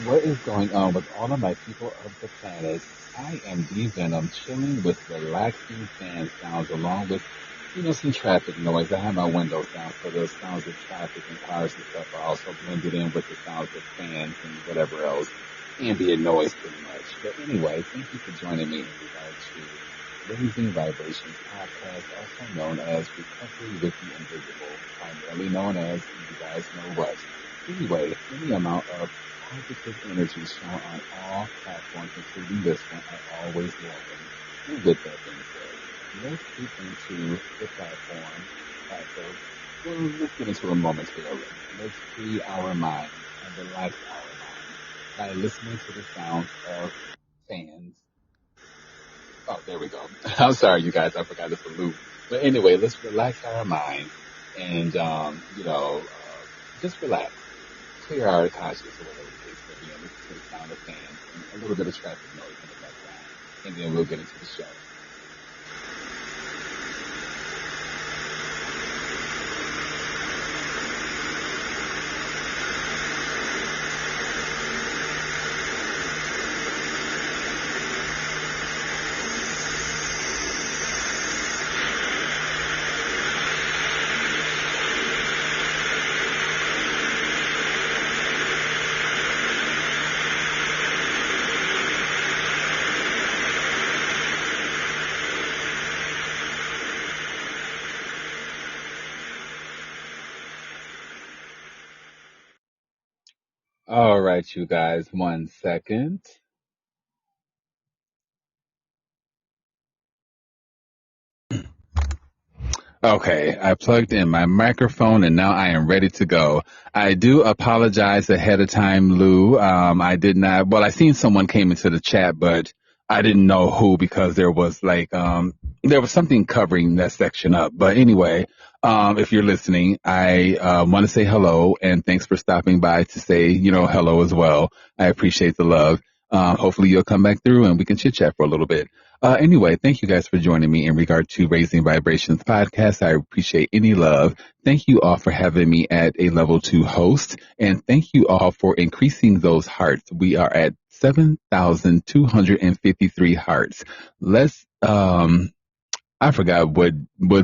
What is going on with all of my people of the planet? I am D Venom, chilling with relaxing fan sounds along with, some traffic noise. I have my windows down, so the sounds of traffic and cars and stuff are also blended in with the sounds of fans and whatever else, ambient noise pretty much. But anyway, thank you for joining me in regard to Raising Vibrations podcast, also known as Recovery with the Invisible, primarily known as, you guys know what. Anyway, any amount of positive energy shown on all platforms, including this one, are always welcome. And with that being said, let's get into the platform. So, well, let's get into it momentarily. Let's free our minds and relax our minds by listening to the sounds of fans. Oh, there we go. I'm sorry, you guys. I forgot to salute. But anyway, let's relax our minds and, just relax. Clear our conscience or whatever the case may be, and listen to the sound of fans and a little bit of traffic noise in the background. And then we'll get into the show. All right, you guys, 1 second. Okay, I plugged in my microphone and now I am ready to go. I do apologize ahead of time, Lou. I did not, well, I seen someone came into the chat, but I didn't know who because there was there was something covering that section up. But anyway, if you're listening, I want to say hello and thanks for stopping by to say, hello as well. I appreciate the love. Hopefully you'll come back through and we can chit chat for a little bit. Anyway, thank you guys for joining me in regard to Raising Vibrations podcast. I appreciate any love. Thank you all for having me at a level 2 host. And thank you all for increasing those hearts. We are at 7,253 hearts. Let's, I forgot what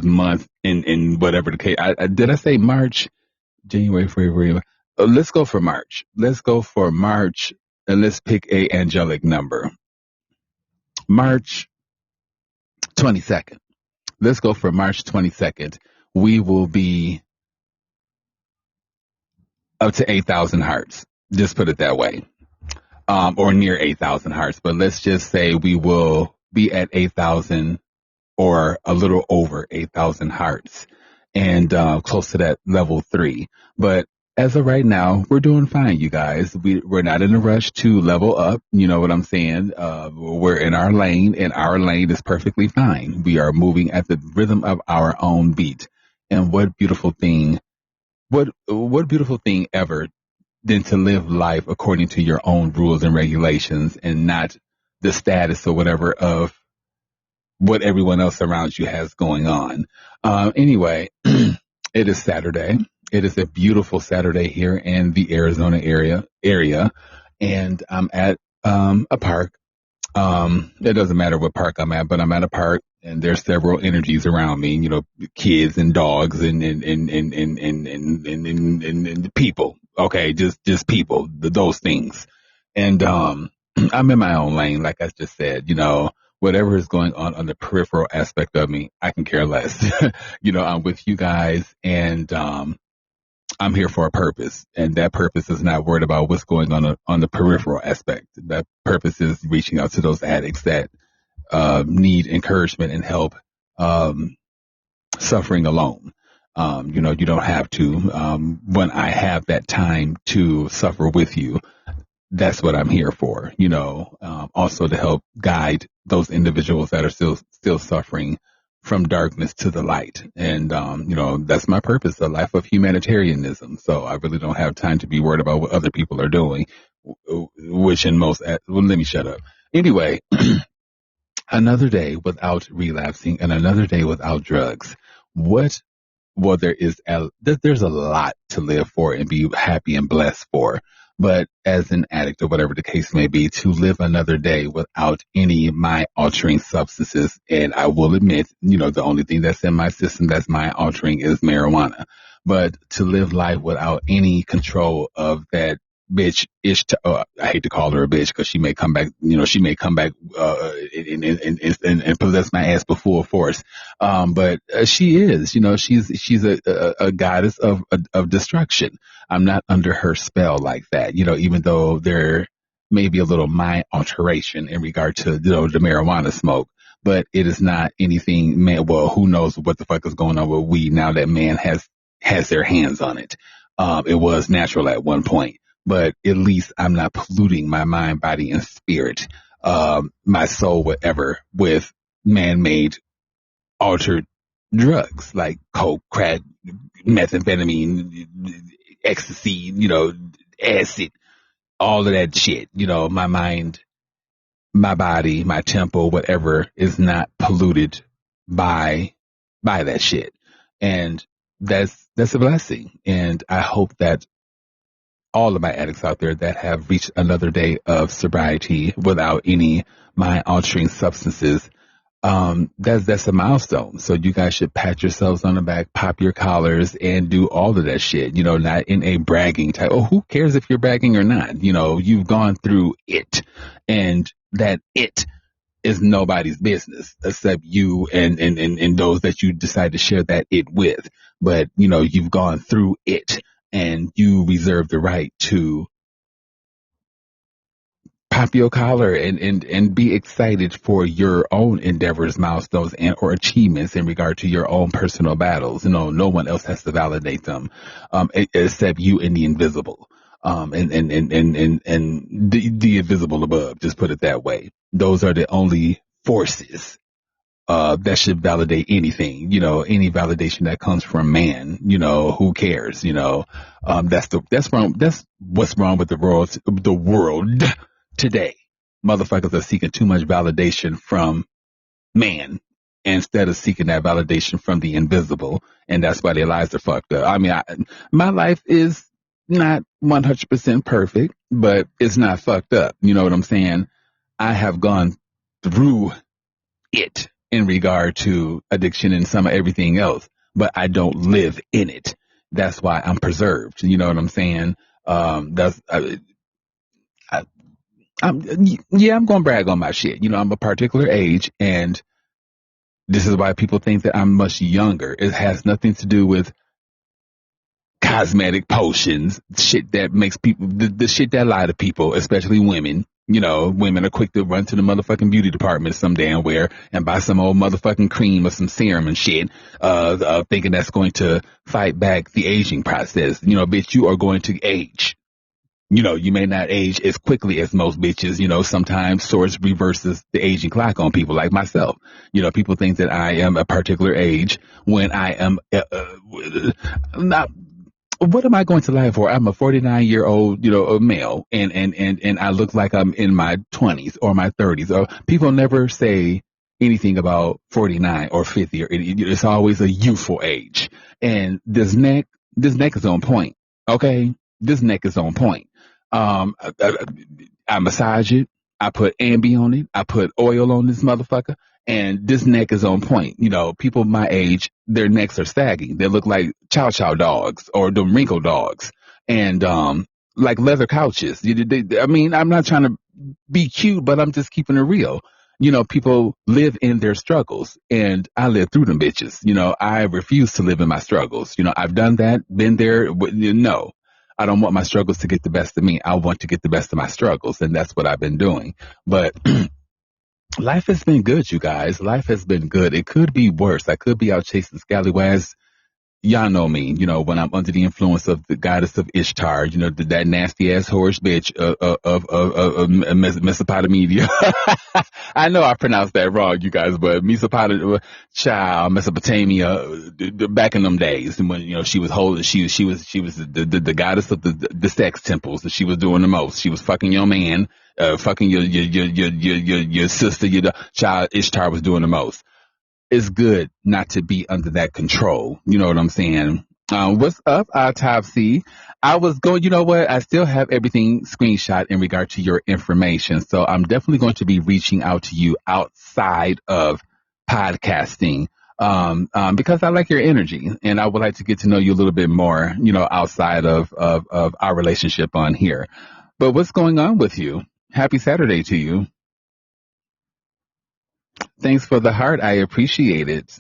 month in whatever the case. Did I say March, January, February? Let's go for March. Let's go for March and let's pick a angelic number. March 22nd. Let's go for March 22nd. We will be up to 8,000 hearts. Just put it that way. Or near 8,000 hearts. But let's just say we will be at 8,000 or a little over 8,000 hearts and close to that level 3. But as of right now, we're doing fine, you guys. We're not in a rush to level up. You know what I'm saying? We're in our lane, and our lane is perfectly fine. We are moving at the rhythm of our own beat. And what beautiful thing, what beautiful thing ever than to live life according to your own rules and regulations and not the status or whatever of what everyone else around you has going on. Anyway, it is Saturday. It is a beautiful Saturday here in the Arizona area, and I'm at a park. It doesn't matter what park I'm at, but I'm at a park, and there's several energies around me. Kids and dogs and people. Okay, just people. Those things, and I'm in my own lane, like I just said. Whatever is going on the peripheral aspect of me, I can care less. I'm with you guys, and I'm here for a purpose, and that purpose is not worried about what's going on the peripheral aspect. That purpose is reaching out to those addicts that need encouragement and help, suffering alone. You don't have to. When I have that time to suffer with you, that's what I'm here for. Also to help guide those individuals that are still suffering from darkness to the light. And, that's my purpose, a life of humanitarianism. So I really don't have time to be worried about what other people are doing, which in most, well, let me shut up. Anyway, another day without relapsing and another day without drugs. There's a lot to live for and be happy and blessed for. But as an addict or whatever the case may be, to live another day without any mind altering substances. And I will admit, the only thing that's in my system that's mind altering is marijuana. But to live life without any control of that bitch Ishtar, I hate to call her a bitch because she may come back, she may come back, and possess my ass with full force. But she is, she's a goddess of destruction. I'm not under her spell like that, even though there may be a little mind alteration in regard to, the marijuana smoke, but it is not anything, man. Well, who knows what the fuck is going on with weed now that man has their hands on it. It was natural at one point, but at least I'm not polluting my mind, body, and spirit, my soul, whatever, with man-made altered drugs like coke, crack, methamphetamine, ecstasy, acid, all of that shit. My mind, my body, my temple, whatever is not polluted by that shit. And that's a blessing. And I hope that all of my addicts out there that have reached another day of sobriety without any mind altering substances, that's a milestone. So you guys should pat yourselves on the back, pop your collars, and do all of that shit, not in a bragging type. Oh, who cares if you're bragging or not? You've gone through it, and that it is nobody's business except you and those that you decide to share that it with. But, you've gone through it, and you reserve the right to pop your collar and be excited for your own endeavors, milestones, and or achievements in regard to your own personal battles. No one else has to validate them, except you and the invisible, and the invisible above. Just put it that way. Those are the only forces that should validate anything. Any validation that comes from man, who cares? That's wrong. That's what's wrong with the world today. Motherfuckers are seeking too much validation from man instead of seeking that validation from the invisible, and that's why their lives are fucked up. I mean, my life is not 100% perfect, but it's not fucked up. You know what I'm saying? I have gone through it in regard to addiction and some of everything else, but I don't live in it. That's why I'm preserved. You know what I'm saying? That's I'm going to brag on my shit. I'm a particular age, and this is why people think that I'm much younger. It has nothing to do with cosmetic potions, shit that makes people, the shit that lie to people, especially women. Women are quick to run to the motherfucking beauty department some damn where and buy some old motherfucking cream or some serum and shit, thinking that's going to fight back the aging process. Bitch, you are going to age. You may not age as quickly as most bitches. Sometimes source reverses the aging clock on people like myself. People think that I am a particular age when I am not. What am I going to lie for? I'm a 49-year-old, a male, and I look like I'm in my 20s or my 30s. Or people never say anything about 49 or 50, or it's always a youthful age. And this neck is on point. Okay, this neck is on point. I massage it. I put Ambi on it. I put oil on this motherfucker. And this neck is on point. People my age, their necks are sagging. They look like chow chow dogs or the wrinkle dogs. And, like leather couches. I'm not trying to be cute, but I'm just keeping it real. People live in their struggles, and I live through them bitches. I refuse to live in my struggles. I've done that, been there. No, I don't want my struggles to get the best of me. I want to get the best of my struggles, and that's what I've been doing. But life has been good, you guys. Life has been good. It could be worse. I could be out chasing scallywags. Y'all know me, when I'm under the influence of the goddess of Ishtar, that nasty ass horse bitch of Mesopotamia. I know I pronounced that wrong, you guys, but Mesopotamia, back in them days when, she was holding, she was the goddess of the sex temples. That she was doing the most. She was fucking your man, fucking your sister, your child. Ishtar was doing the most. It's good not to be under that control. You know what I'm saying? What's up, Autopsy? I was going, you know what? I still have everything screenshot in regard to your information. So I'm definitely going to be reaching out to you outside of podcasting. Because I like your energy and I would like to get to know you a little bit more, outside of our relationship on here. But what's going on with you? Happy Saturday to you. Thanks for the heart. I appreciate it.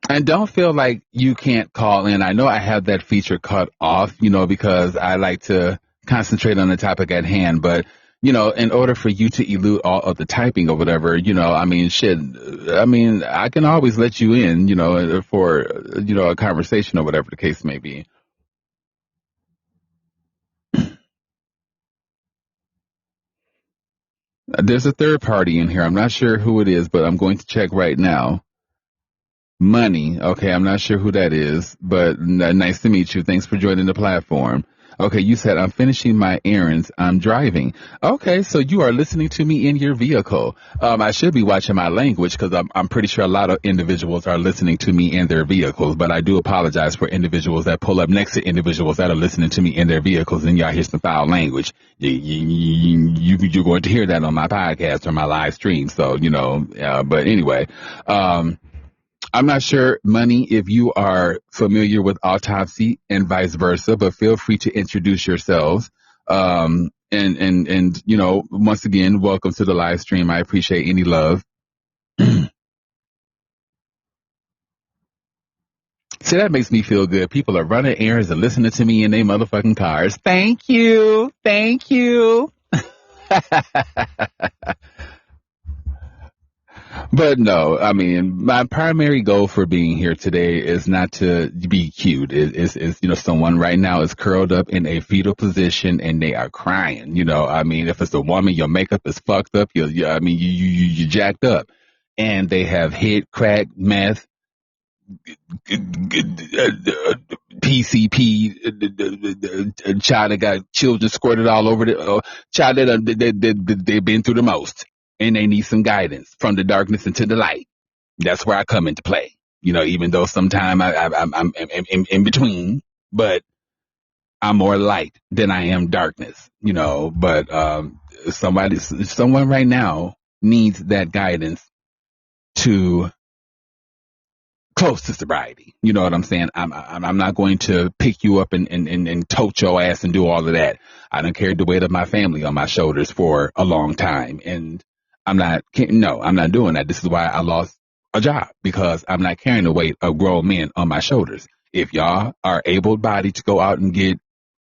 And don't feel like you can't call in. I know I have that feature cut off, because I like to concentrate on the topic at hand. But, in order for you to elude all of the typing or whatever, I mean, shit, I mean, I can always let you in, for, a conversation or whatever the case may be. There's a third party in here. I'm not sure who it is, but I'm going to check right now. Money. Okay, I'm not sure who that is, but nice to meet you. Thanks for joining the platform. Okay, you said I'm finishing my errands. I'm driving. Okay, so you are listening to me in your vehicle. I should be watching my language because I'm pretty sure a lot of individuals are listening to me in their vehicles, but I do apologize for individuals that pull up next to individuals that are listening to me in their vehicles and y'all hear some foul language. You're going to hear that on my podcast or my live stream. So, but anyway, I'm not sure, Money, if you are familiar with autopsy and vice versa, but feel free to introduce yourselves. And once again, welcome to the live stream. I appreciate any love. See, that makes me feel good. People are running errands and listening to me in their motherfucking cars. Thank you. Thank you. But no, I mean, my primary goal for being here today is not to be cute. Is someone right now is curled up in a fetal position and they are crying. I mean, if it's a woman, your makeup is fucked up. I mean, you jacked up, and they have hit crack, meth, PCP, child that got children squirted all over the child that they've been through the most, and they need some guidance from the darkness into the light. That's where I come into play. Even though sometimes I'm in between, but I'm more light than I am darkness. But someone right now needs that guidance to close to sobriety. You know what I'm saying? I'm not going to pick you up and tote your ass and do all of that. I done carried the weight of my family on my shoulders for a long time, and I'm not doing that. This is why I lost a job, because I'm not carrying the weight of grown men on my shoulders. If y'all are able-bodied to go out and get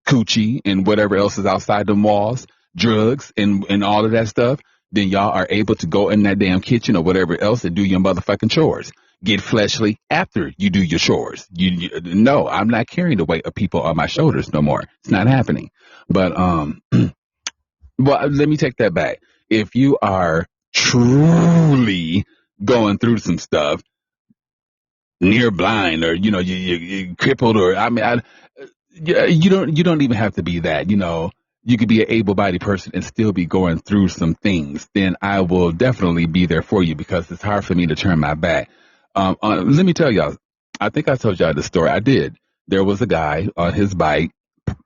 coochie and whatever else is outside the walls, drugs and all of that stuff, then y'all are able to go in that damn kitchen or whatever else and do your motherfucking chores. Get fleshly after you do your chores. No, I'm not carrying the weight of people on my shoulders no more. It's not happening. But well, let me take that back. If you are truly going through some stuff, near blind, or you crippled, or you don't even have to be that. You could be an able-bodied person and still be going through some things. Then I will definitely be there for you, because it's hard for me to turn my back. Let me tell y'all, I think I told y'all the story. I did. There was a guy on his bike,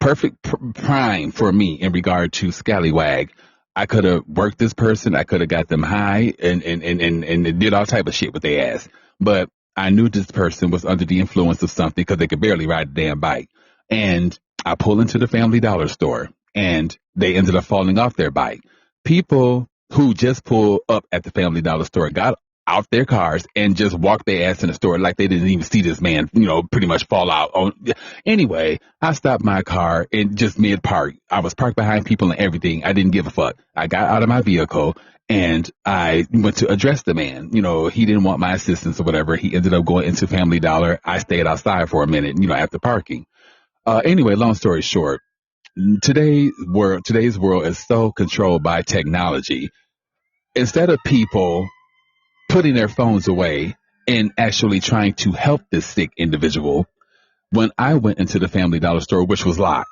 perfect prime for me in regard to scallywag. I could have worked this person. I could have got them high and did all type of shit with their ass. But I knew this person was under the influence of something, because they could barely ride the damn bike. And I pulled into the Family Dollar store, and they ended up falling off their bike. People who just pulled up at the Family Dollar store got out their cars and just walked their ass in the store like they didn't even see this man, pretty much fall out. Anyway, I stopped my car and just mid-park. I was parked behind people and everything. I didn't give a fuck. I got out of my vehicle and I went to address the man. He didn't want my assistance or whatever. He ended up going into Family Dollar. I stayed outside for a minute, after parking. Anyway, long story short, today's world is so controlled by technology. Instead of people putting their phones away and actually trying to help this sick individual, when I went into the Family Dollar store, which was locked,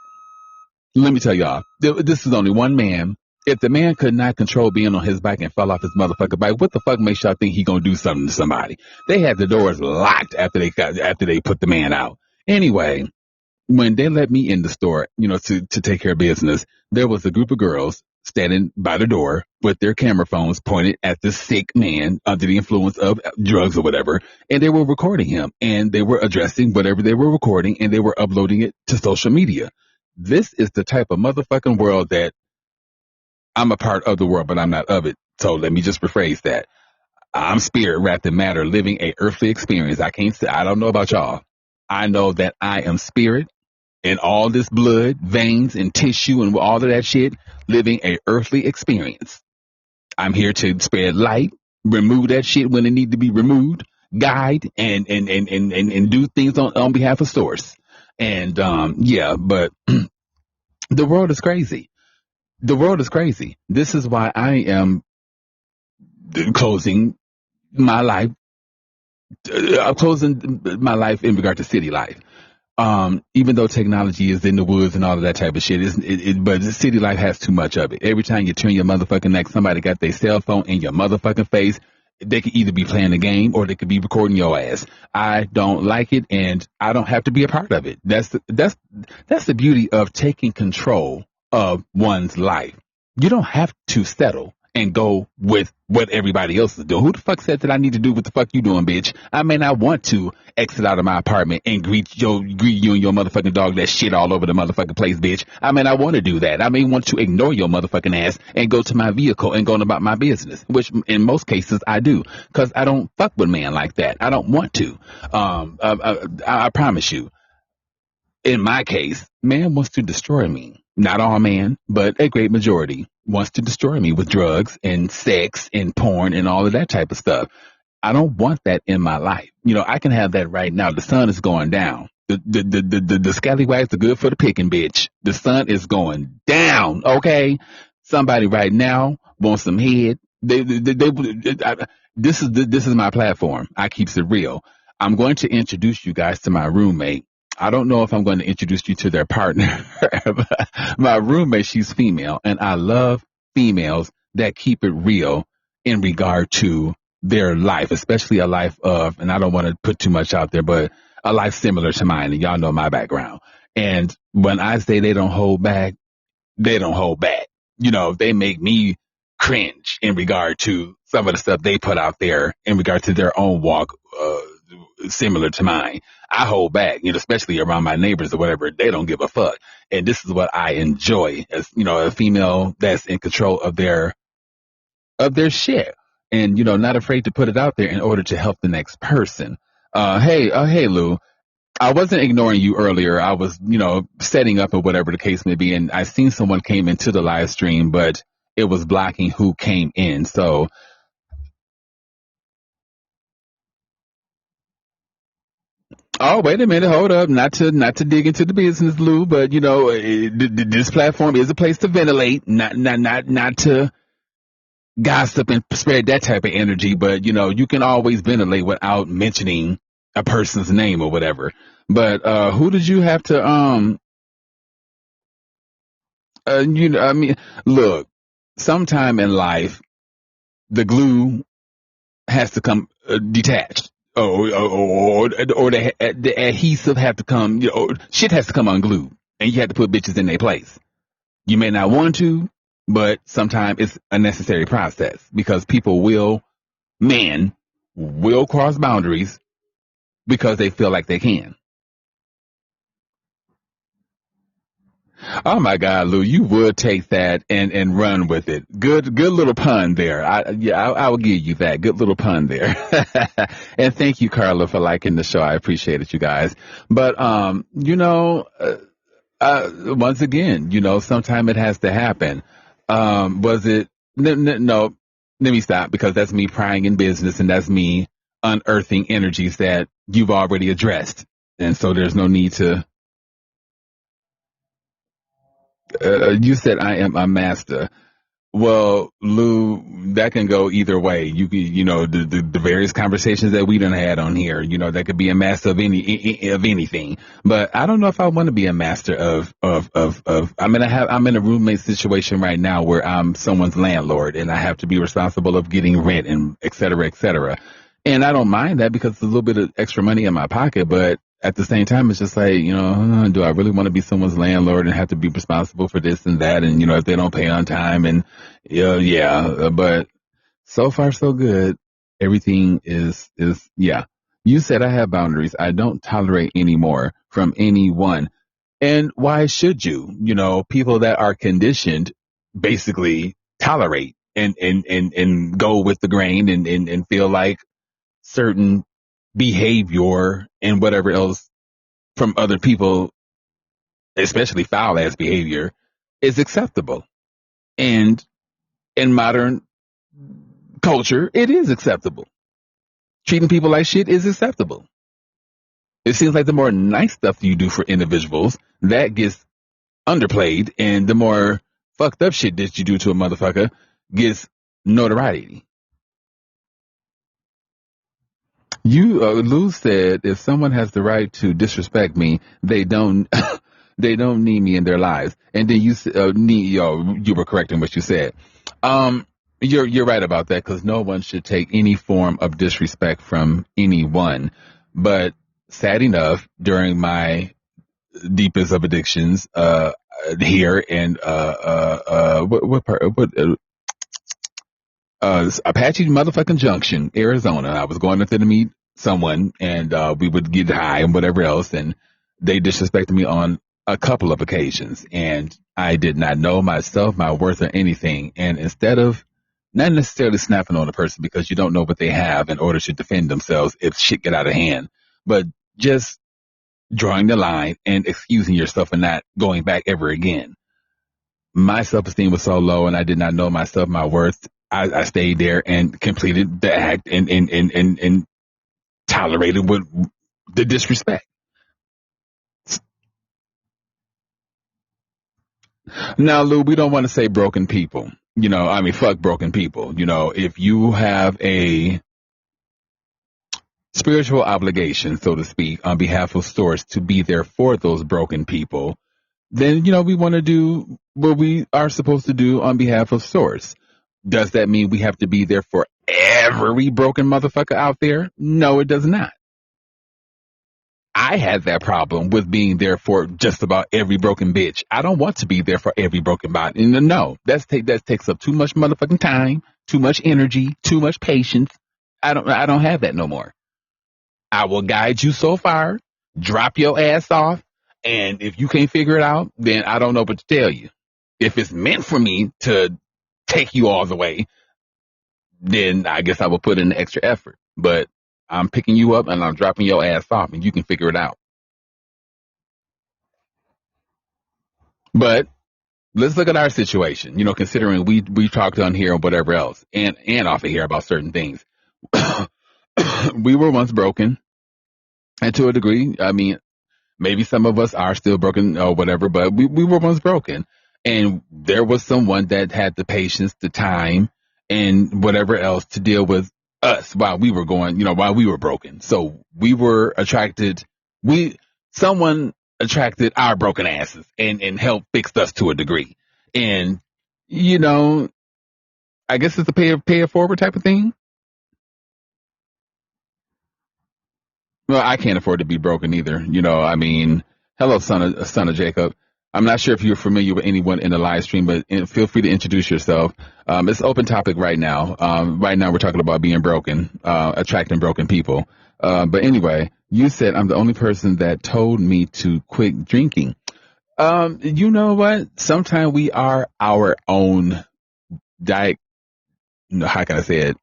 let me tell y'all, this is only one man If the man could not control being on his bike and fell off his motherfucking bike, what the fuck makes y'all think he gonna do something to somebody? They had the doors locked after they put the man out. Anyway, when they let me in the store, to take care of business, there was a group of girls standing by the door with their camera phones pointed at the sick man under the influence of drugs or whatever, and they were recording him, and they were addressing whatever they were recording, and they were uploading it to social media. This is the type of motherfucking world that I'm a part of the world, but I'm not of it. So let me just rephrase that. I'm spirit wrapped in matter, living a earthly experience. I don't know about y'all. I know that I am spirit and all this blood, veins, and tissue and all of that shit, living a earthly experience. I'm here to spread light, remove that shit when it need to be removed, guide and do things on behalf of source. And yeah, but the world is crazy. The world is crazy. This is why I am closing my life. I'm closing my life in regard to city life. Even though technology is in the woods and all of that type of shit, but the city life has too much of it. Every time you turn your motherfucking neck, somebody got their cell phone in your motherfucking face. They could either be playing a game or they could be recording your ass. I don't like it, and I don't have to be a part of it. That's the beauty of taking control of one's life. You don't have to settle and go with what everybody else is doing. Who the fuck said that I need to do what the fuck you doing, bitch? I may not want to exit out of my apartment and greet you and your motherfucking dog that shit all over the motherfucking place, bitch. I may not want to do that. I may want to ignore your motherfucking ass and go to my vehicle and go on about my business, which in most cases I do, because I don't fuck with man like that. I don't want to. I promise you. In my case, man wants to destroy me. Not all man, but a great majority wants to destroy me with drugs and sex and porn and all of that type of stuff. I don't want that in my life. I can have that right now. The sun is going down. The scallywags are good for the picking, bitch. The sun is going down. Okay. Somebody right now wants some head. This is my platform. I keeps it real. I'm going to introduce you guys to my roommate. I don't know if I'm going to introduce you to their partner. My roommate, she's female, and I love females that keep it real in regard to their life, especially a life of, and I don't want to put too much out there, but a life similar to mine, and y'all know my background. And when I say they don't hold back, they don't hold back. They make me cringe in regard to some of the stuff they put out there in regard to their own walk, similar to mine. I hold back, especially around my neighbors or whatever. They don't give a fuck. And this is what I enjoy as, a female that's in control of their shit, and not afraid to put it out there in order to help the next person. Hey Lou, I wasn't ignoring you earlier. I was setting up or whatever the case may be, and I seen someone came into the live stream, but it was blocking who came in. So oh, wait a minute, hold up, not to dig into the business, Lou, but this platform is a place to ventilate, not to gossip and spread that type of energy, but you can always ventilate without mentioning a person's name or whatever. But who did you have to I mean, look, sometime in life the glue has to come detached, or the adhesive have to come, shit has to come unglued, and you have to put bitches in their place. You may not want to, but sometimes it's a necessary process, because men will cross boundaries because they feel like they can. Oh my God, Lou, you would take that and run with it. Good little pun there. I will give you that. Good little pun there. And thank you, Carla, for liking the show. I appreciate it, you guys. But once again, sometime it has to happen. Was it? No, let me stop, because that's me prying in business, and that's me unearthing energies that you've already addressed, and so there's no need to. You said I am a master. Well, Lou, that can go either way. You could, the various conversations that we done had on here, that could be a master of of anything. But I don't know if I want to be a master of. I'm in a roommate situation right now where I'm someone's landlord and I have to be responsible of getting rent and et cetera, et cetera. And I don't mind that because it's a little bit of extra money in my pocket, but at the same time, it's just like, do I really want to be someone's landlord and have to be responsible for this and that? And, if they don't pay on time and, yeah, but so far so good. Everything yeah. You said I have boundaries. I don't tolerate anymore from anyone. And why should you? People that are conditioned basically tolerate and go with the grain and feel like certain behavior and whatever else from other people, especially foul ass behavior, is acceptable. And in modern culture, it is acceptable. Treating people like shit is acceptable. It seems like the more nice stuff you do for individuals, that gets underplayed, and the more fucked up shit that you do to a motherfucker gets notoriety. Lou said, if someone has the right to disrespect me, they don't, they don't need me in their lives. And then you were correct in what you said. You're right about that because no one should take any form of disrespect from anyone. But sad enough, during my deepest of addictions, here and what part? Apache motherfucking Junction, Arizona. I was going up there to meet someone, and we would get high and whatever else, and they disrespected me on a couple of occasions, and I did not know myself, my worth, or anything. And instead of not necessarily snapping on a person because you don't know what they have in order to defend themselves if shit get out of hand, but just drawing the line and excusing yourself and not going back ever again. My self-esteem was so low and I did not know myself, my worth. I stayed there and completed the act and tolerated with the disrespect. Now, Lou, we don't want to say broken people. Fuck broken people. If you have a spiritual obligation, so to speak, on behalf of Source to be there for those broken people, then, we want to do what we are supposed to do on behalf of Source. Does that mean we have to be there for every broken motherfucker out there? No, it does not. I had that problem with being there for just about every broken bitch. I don't want to be there for every broken body. No, that takes up too much motherfucking time, too much energy, too much patience. I don't have that no more. I will guide you so far, drop your ass off, and if you can't figure it out, then I don't know what to tell you. If it's meant for me to take you all the way, then I guess I will put in the extra effort. But I'm picking you up and I'm dropping your ass off and you can figure it out. But let's look at our situation, considering we talked on here and whatever else and off of here about certain things. We were once broken, and to a degree, maybe some of us are still broken or whatever, but we were once broken. And there was someone that had the patience, the time, and whatever else to deal with us while we were while we were broken. So we were someone attracted our broken asses and helped fix us to a degree. And, I guess it's a pay it forward type of thing. Well, I can't afford to be broken either. Hello, son of Jacob. I'm not sure if you're familiar with anyone in the live stream, but feel free to introduce yourself. It's open topic right now. Right now we're talking about being broken, attracting broken people. But anyway, you said I'm the only person that told me to quit drinking. You know what? Sometimes we are our own how can I say it?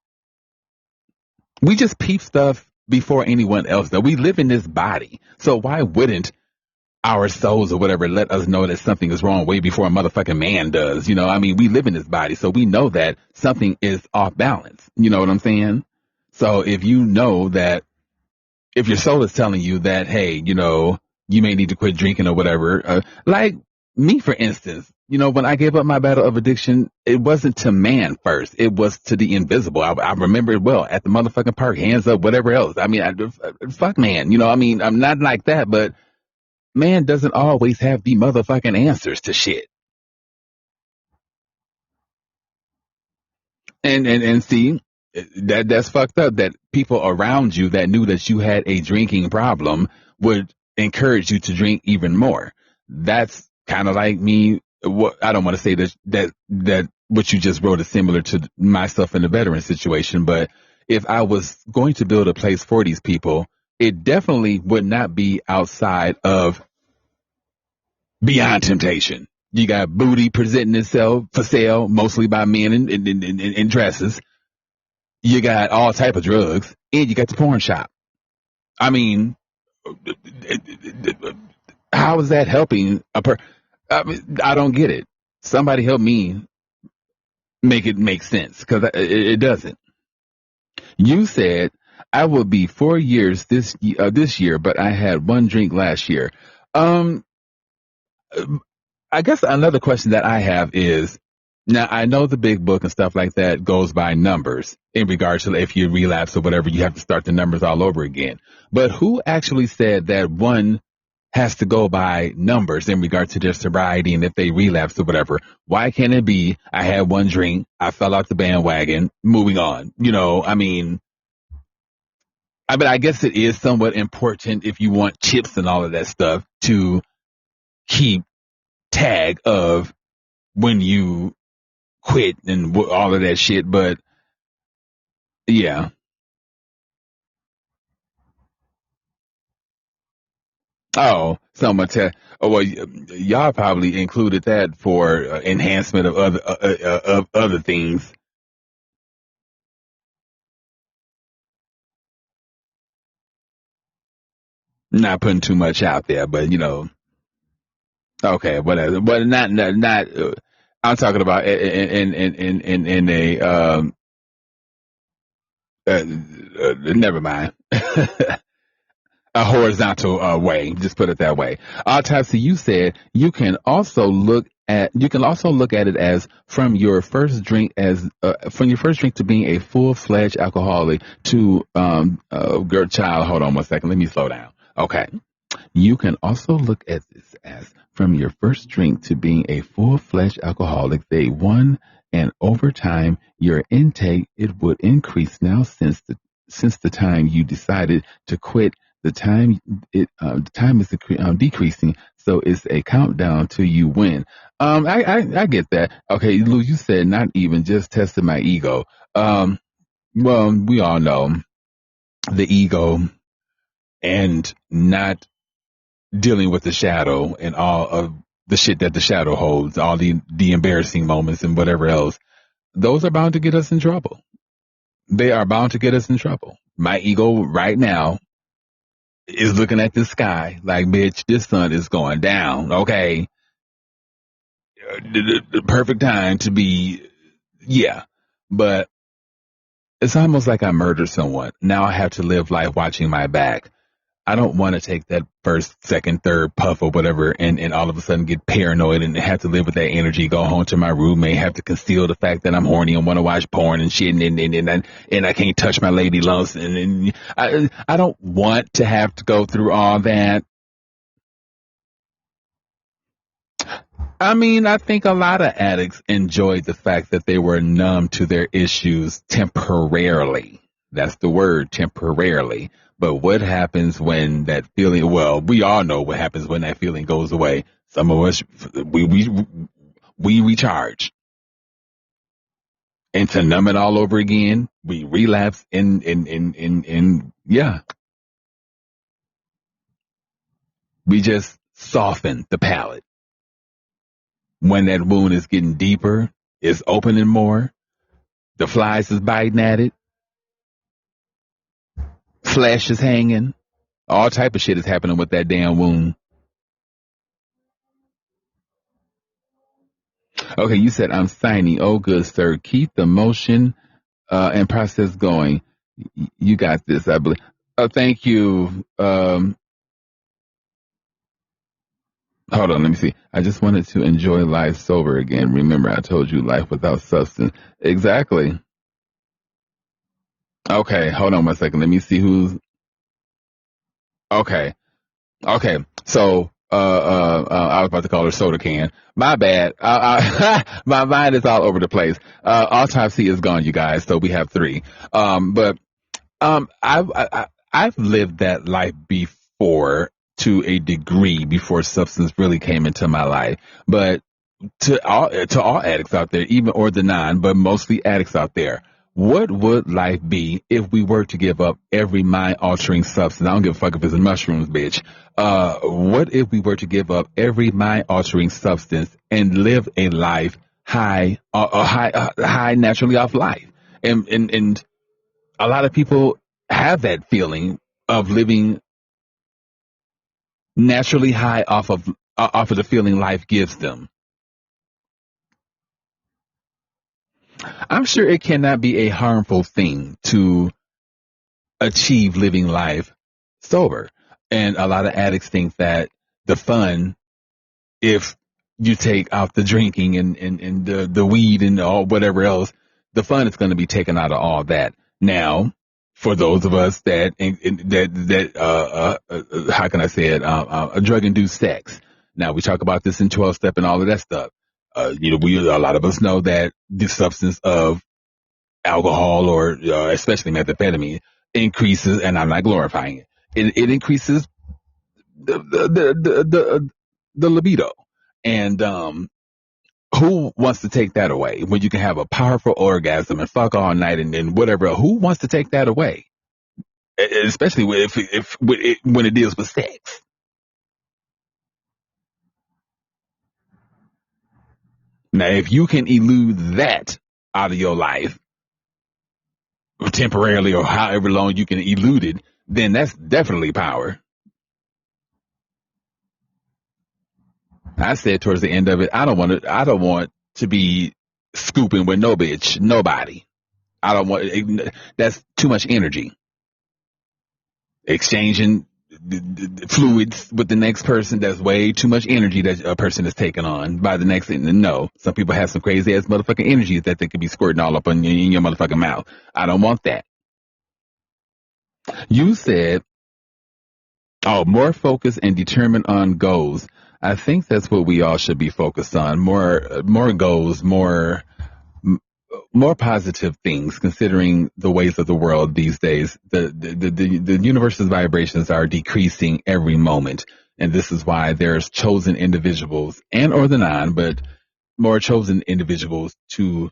We just peep stuff before anyone else does. We live in this body. So why wouldn't our souls or whatever let us know that something is wrong way before a motherfucking man does? We live in this body, so we know that something is off balance. You know what I'm saying? So if you know that, if your soul is telling you that, hey, you may need to quit drinking or whatever, like me, for instance, when I gave up my battle of addiction, it wasn't to man first. It was to the invisible. I remember it well at the motherfucking park, hands up, whatever else. I mean, fuck man. I'm not like that, but man doesn't always have the motherfucking answers to shit. And see, that's fucked up that people around you that knew that you had a drinking problem would encourage you to drink even more. That's kind of like me. What I don't want to say that what you just wrote is similar to myself in the veteran situation, but if I was going to build a place for these people, it definitely would not be outside of beyond temptation. You got booty presenting itself for sale, mostly by men in dresses. You got all type of drugs, and you got the porn shop. I mean, how is that helping I don't get it. Somebody help me make it make sense, because it doesn't. You said I will be 4 years this year, but I had one drink last year. Um, I guess another question that I have is, now I know the big book and stuff like that goes by numbers in regards to if you relapse or whatever, you have to start the numbers all over again. But who actually said that one has to go by numbers in regard to their sobriety and if they relapse or whatever? Why can't it be, I had one drink, I fell off the bandwagon, moving on? I guess it is somewhat important if you want chips and all of that stuff to keep tag of when you quit and all of that shit. But yeah. Oh, someone tell. Oh well, y'all probably included that for enhancement of other things. Not putting too much out there, but okay, whatever. But not. I'm talking about in a never mind. A horizontal way, just put it that way. Autopsy, you said you can also look at it as from your first drink to being a full-fledged alcoholic to girl child. Hold on one second, let me slow down. Okay. You can also look at this as from your first drink to being a full-fledged alcoholic, day one, and over time, your intake, it would increase now since the time you decided to quit. The time is decreasing, so it's a countdown till you win. I get that. Okay, Lou, you said not even just testing my ego. Well, we all know the ego and not dealing with the shadow and all of the shit that the shadow holds, all the embarrassing moments and whatever else. Those are bound to get us in trouble. They are bound to get us in trouble. My ego right now is looking at the sky like, bitch, this sun is going down. Okay. The perfect time to be, yeah. But it's almost like I murdered someone. Now I have to live life watching my back. I don't want to take that first, second, third puff or whatever and all of a sudden get paranoid and have to live with that energy, go home to my roommate, have to conceal the fact that I'm horny and want to watch porn and shit and I can't touch my lady lumps and I don't want to have to go through all that. I mean, I think a lot of addicts enjoyed the fact that they were numb to their issues temporarily. That's the word, temporarily. But what happens when that feeling, well, we all know what happens when that feeling goes away. Some of us, we recharge. And to numb it all over again, we relapse yeah, we just soften the palate. When that wound is getting deeper, it's opening more, the flies is biting at it, flesh is hanging, all type of shit is happening with that damn wound. Okay, you said I'm signing. Oh, good sir. Keep the motion and process going. You got this, I believe. Oh, thank you. Hold on, let me see. I just wanted to enjoy life sober again. Remember, I told you life without substance. Exactly. Okay, hold on one second. Let me see who's. Okay, okay. So, I was about to call her soda can. My bad. My mind is all over the place. Autopsy is gone, you guys. So we have three. But I've lived that life before to a degree before substance really came into my life. But to all addicts out there, even or the non, but mostly addicts out there. What would life be if we were to give up every mind altering substance? I don't give a fuck if it's mushrooms, bitch. What if we were to give up every mind altering substance and live a life high naturally off life? And a lot of people have that feeling of living naturally high off of the feeling life gives them. I'm sure it cannot be a harmful thing to achieve living life sober. And a lot of addicts think that the fun, if you take out the drinking and the weed and all whatever else, the fun is going to be taken out of all that. Now, for those of us that how can I say it, drug induced sex. Now we talk about this in 12 step and all of that stuff. A lot of us know that the substance of alcohol or especially methamphetamine increases, and I'm not glorifying it. It increases the libido, and who wants to take that away when you can have a powerful orgasm and fuck all night and whatever? Who wants to take that away? Especially when it deals with sex. Now, if you can elude that out of your life temporarily or however long you can elude it, then that's definitely power. I said towards the end of it, I don't want to be scooping with no bitch, nobody. I don't want, that's too much energy. Exchanging fluids with the next person, that's way too much energy that a person is taking on by the next thing. No, some people have some crazy ass motherfucking energies that they could be squirting all up in your motherfucking mouth. I don't want that. You said, oh, more focused and determined on goals. I think that's what we all should be focused on. More goals, more positive things, considering the ways of the world these days. The universe's vibrations are decreasing every moment. And this is why there's chosen individuals and or the non, but more chosen individuals to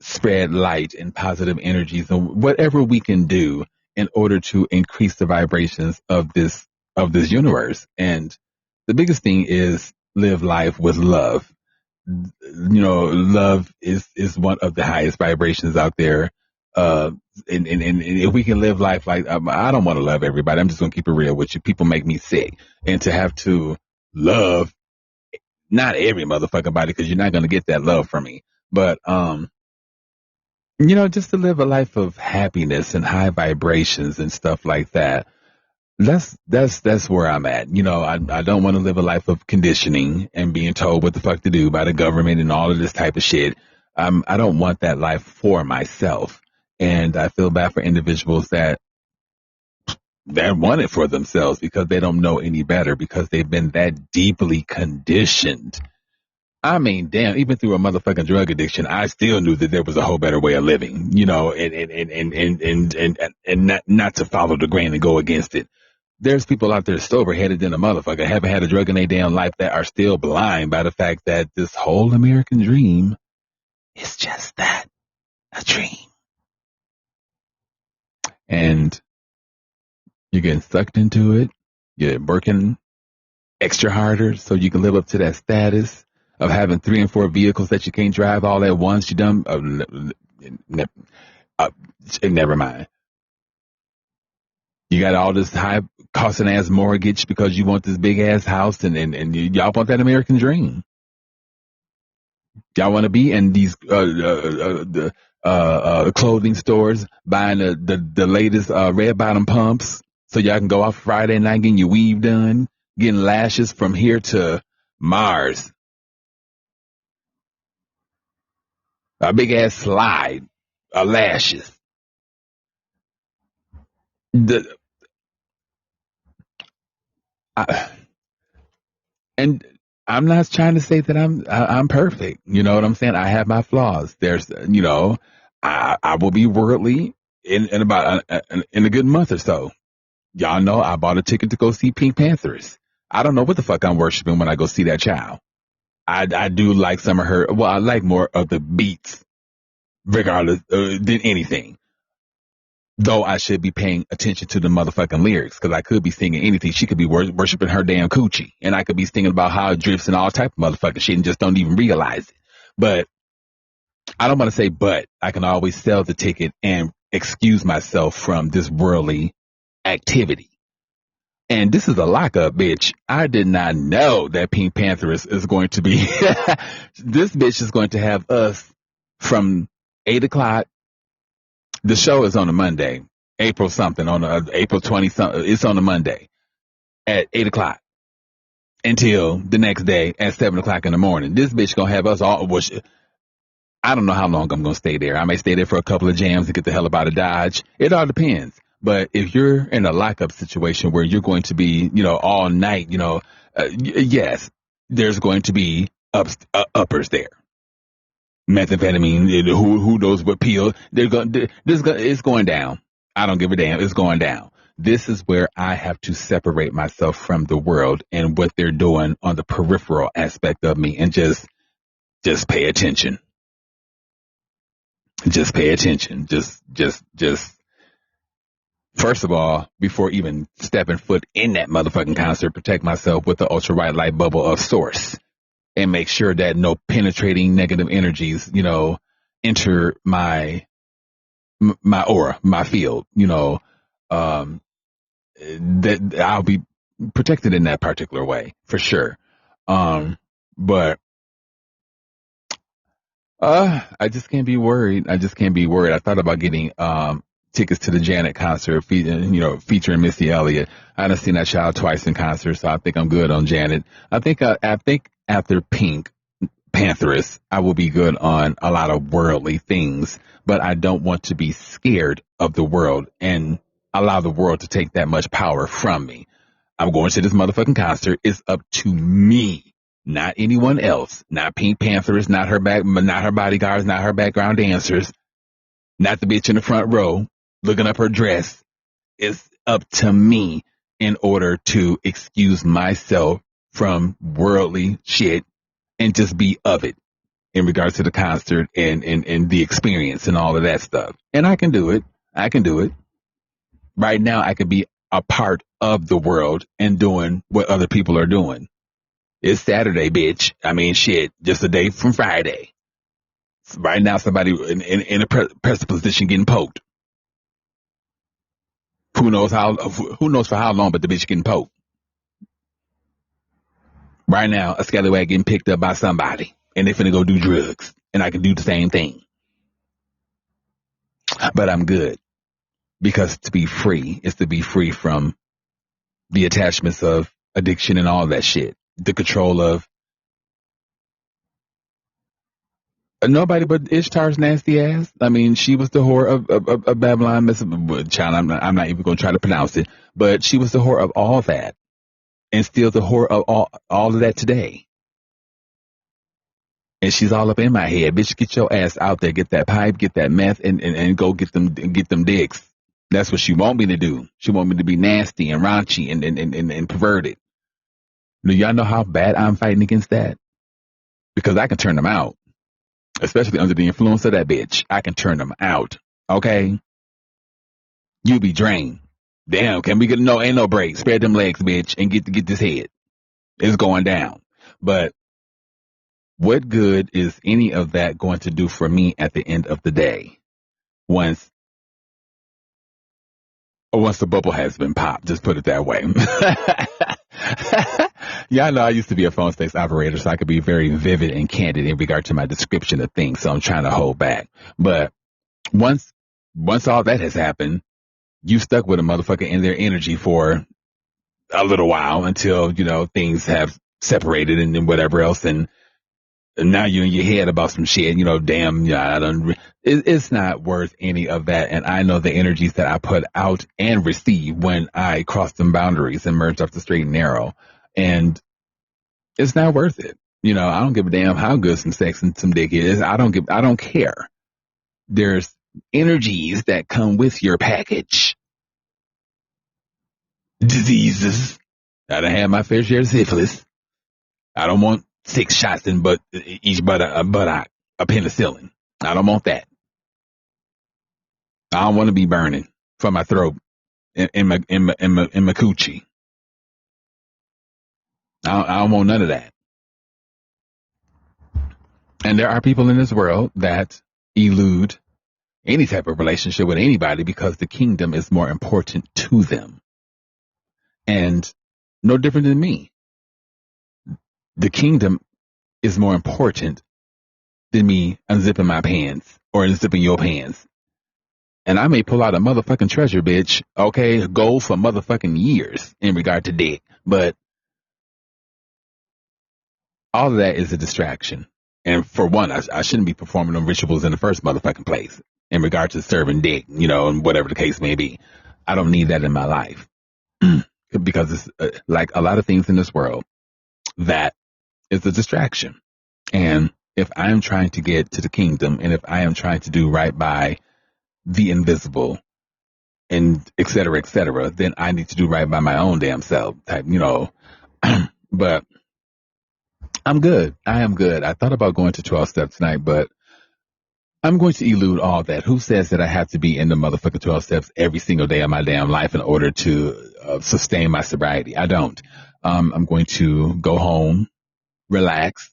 spread light and positive energies and whatever we can do in order to increase the vibrations of this universe. And the biggest thing is live life with love. Love is one of the highest vibrations out there. And if we can live life like, I don't want to love everybody. I'm just going to keep it real with you. People make me sick. And to have to love not every motherfucking body, because you're not going to get that love from me. But, just to live a life of happiness and high vibrations and stuff like that. That's where I'm at. I don't want to live a life of conditioning and being told what the fuck to do by the government and all of this type of shit. I don't want that life for myself. And I feel bad for individuals that want it for themselves because they don't know any better, because they've been that deeply conditioned. I mean, damn, even through a motherfucking drug addiction, I still knew that there was a whole better way of living, and not to follow the grain and go against it. There's people out there sober headed than a motherfucker, haven't had a drug in their damn life, that are still blind by the fact that this whole American dream is just that, a dream. And you're getting sucked into it. You're working extra harder so you can live up to that status of having 3 and 4 vehicles that you can't drive all at once. You done, never mind. You got all this high costing ass mortgage because you want this big ass house, and y'all want that American dream. Y'all want to be in these clothing stores buying the latest red bottom pumps so y'all can go off Friday night getting your weave done, getting lashes from here to Mars. A big ass slide of lashes. The, I, and I'm not trying to say that I'm perfect. You know what I'm saying? I have my flaws. There's, I will be worldly in about in a good month or so. Y'all know I bought a ticket to go see Pink Panthers. I don't know what the fuck I'm worshiping when I go see that child. I do like some of her. Well, I like more of the beats, regardless than anything. Though I should be paying attention to the motherfucking lyrics, because I could be singing anything. She could be worshiping her damn coochie, and I could be singing about how it drifts and all type of motherfucking shit and just don't even realize it. But I don't want to say but. I can always sell the ticket and excuse myself from this worldly activity. And this is a lockup, bitch. I did not know that Pink Panther is going to be. This bitch is going to have us from 8 o'clock. The show is on a Monday, April something, on April 20 something. It's on a Monday at 8 o'clock until the next day at 7 o'clock in the morning. This bitch gonna have us all. I don't know how long I'm gonna stay there. I may stay there for a couple of jams and get the hell up out of Dodge. It all depends. But if you're in a lockup situation where you're going to be, all night, yes, there's going to be uppers there. Methamphetamine, who knows what pill, it's going down. I don't give a damn. It's going down. This is where I have to separate myself from the world and what they're doing on the peripheral aspect of me and just pay attention. Just pay attention. Just, first of all, before even stepping foot in that motherfucking concert, protect myself with the ultra white light bubble of source. And make sure that no penetrating negative energies, enter my aura, my field, that I'll be protected in that particular way for sure. But I just can't be worried. I thought about getting tickets to the Janet concert, featuring Missy Elliott. I done seen that child twice in concert, so I think I'm good on Janet. I think after Pink Pantheress, I will be good on a lot of worldly things, but I don't want to be scared of the world and allow the world to take that much power from me. I'm going to this motherfucking concert. It's up to me, not anyone else, not Pink Pantheress, not her bodyguards, not her background dancers, not the bitch in the front row looking up her dress. It's up to me in order to excuse myself from worldly shit and just be of it in regards to the concert and the experience and all of that stuff. And I can do it. Right now, I can be a part of the world and doing what other people are doing. It's Saturday, bitch. I mean, shit, just a day from Friday. Right now, somebody in a press position getting poked. Who knows for how long, but the bitch getting poked. Right now, a scallywag getting picked up by somebody, and they finna go do drugs, and I can do the same thing. But I'm good, because to be free is to be free from the attachments of addiction and all that shit. The control of nobody but Ishtar's nasty ass. I mean, she was the whore of Babylon. Child, I'm not even going to try to pronounce it, but she was the whore of all that, and still the whore of all of that today. And she's all up in my head. Bitch, get your ass out there, get that pipe, get that meth, and go get them dicks. That's what she want me to do. She want me to be nasty and raunchy and perverted. Do y'all know how bad I'm fighting against that? Because I can turn them out. Especially under the influence of that bitch. I can turn them out. Okay? You be drained. Damn, can we get ain't no break. Spread them legs, bitch, and get this head. It's going down. But what good is any of that going to do for me at the end of the day? Once the bubble has been popped, just put it that way. Yeah, I know I used to be a phone stakes operator, so I could be very vivid and candid in regard to my description of things, so I'm trying to hold back. But once all that has happened, you stuck with a motherfucker in their energy for a little while until, things have separated and then whatever else. And now you're in your head about some shit, damn, yeah, it's not worth any of that. And I know the energies that I put out and receive when I cross them boundaries and merge off the straight and narrow. And it's not worth it. I don't give a damn how good some sex and some dick is. I don't care. There's energies that come with your package. Diseases. I done had my fair share of syphilis. I don't want 6 shots in each butt a penicillin. I don't want that. I don't want to be burning from my throat in my coochie. I don't want none of that. And there are people in this world that elude any type of relationship with anybody because the kingdom is more important to them. And no different than me. The kingdom is more important than me unzipping my pants or unzipping your pants. And I may pull out a motherfucking treasure, bitch. Okay, gold for motherfucking years in regard to dick. But all of that is a distraction. And for one, I shouldn't be performing them rituals in the first motherfucking place in regard to serving dick, and whatever the case may be. I don't need that in my life because it's like a lot of things in this world that is a distraction. And if I am trying to get to the kingdom and if I am trying to do right by the invisible and et cetera, then I need to do right by my own damn self type, but I'm good. I am good. I thought about going to 12 steps tonight, but I'm going to elude all that. Who says that I have to be in the motherfucking 12 steps every single day of my damn life in order to sustain my sobriety? I don't. I'm going to go home, relax,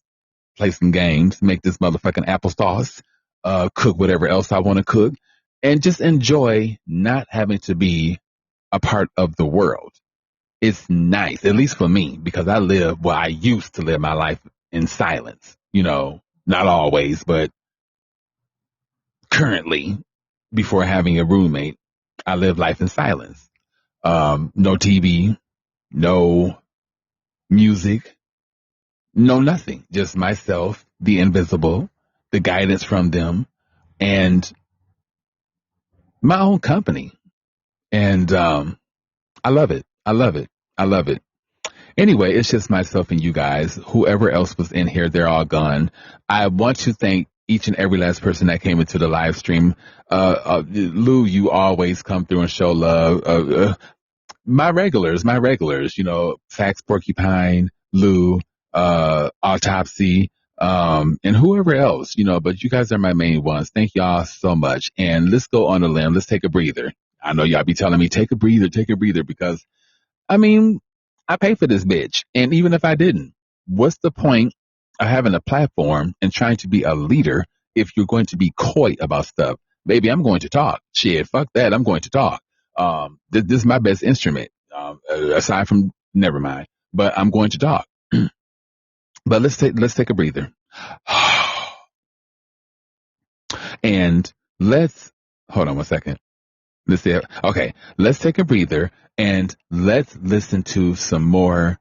play some games, make this motherfucking applesauce, cook whatever else I want to cook, and just enjoy not having to be a part of the world. It's nice, at least for me, because I used to live my life in silence, not always, but currently, before having a roommate, I live life in silence. No TV, no music, no nothing, just myself, the invisible, the guidance from them, and my own company. And I love it. I love it. I love it. Anyway, it's just myself and you guys. Whoever else was in here, they're all gone. I want to thank each and every last person that came into the live stream. Lou, you always come through and show love. My regulars, Fax Porcupine, Lou, Autopsy, and whoever else, but you guys are my main ones. Thank y'all so much. And let's go on a limb. Let's take a breather. I know y'all be telling me, take a breather, because I pay for this bitch. And even if I didn't, what's the point of having a platform and trying to be a leader if you're going to be coy about stuff? Baby, I'm going to talk. Shit, fuck that. I'm going to talk. This is my best instrument. Aside from, never mind, but I'm going to talk. But let's take a breather. And hold on one second. Let's see. Okay, let's take a breather and let's listen to some more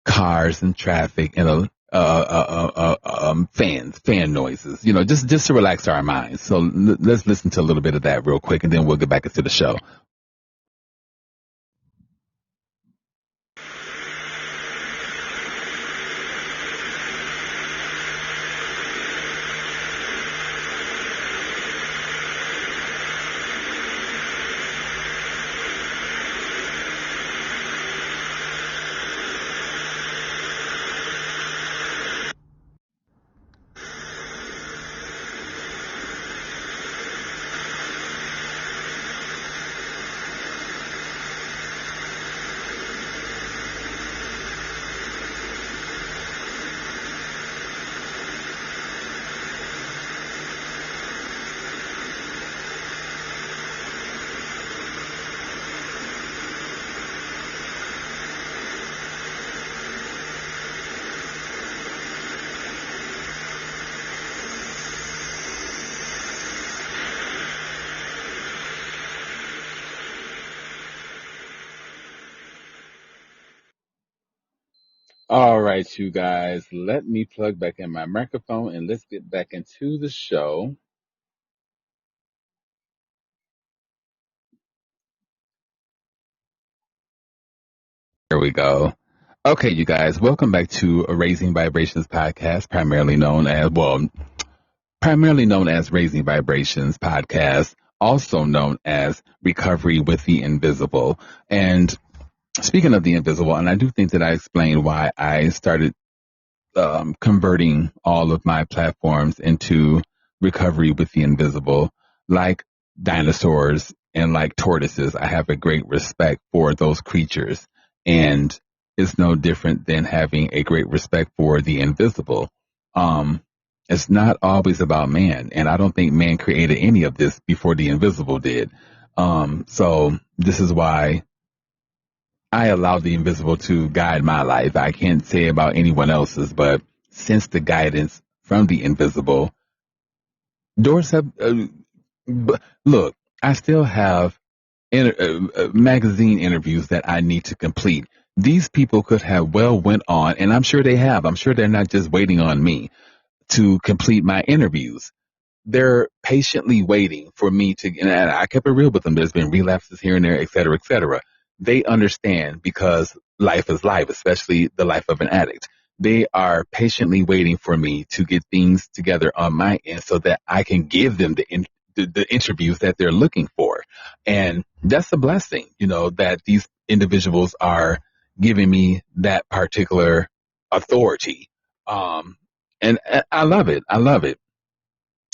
cars and traffic and fan noises. Just to relax our minds. So let's listen to a little bit of that real quick, and then we'll get back into the show. All right, you guys, let me plug back in my microphone and let's get back into the show. Here we go. Okay, you guys, welcome back to a Raising Vibrations podcast, primarily known as Raising Vibrations podcast, also known as Recovery with the Invisible. And speaking of the invisible, and I do think that I explained why I started converting all of my platforms into recovery with the invisible, like dinosaurs and like tortoises. I have a great respect for those creatures, and it's no different than having a great respect for the invisible. Um, it's not always about man, and I don't think man created any of this before the invisible did. So this is why I allow the invisible to guide my life. I can't say about anyone else's, but since the guidance from the invisible, doors have. Look, I still have magazine interviews that I need to complete. These people could have well went on, and I'm sure they have. I'm sure they're not just waiting on me to complete my interviews. They're patiently waiting for me to, and I kept it real with them. There's been relapses here and there, et cetera, et cetera. They understand because life is life, especially the life of an addict. They are patiently waiting for me to get things together on my end so that I can give them the interviews that they're looking for. And that's a blessing, that these individuals are giving me that particular authority. And I love it. I love it.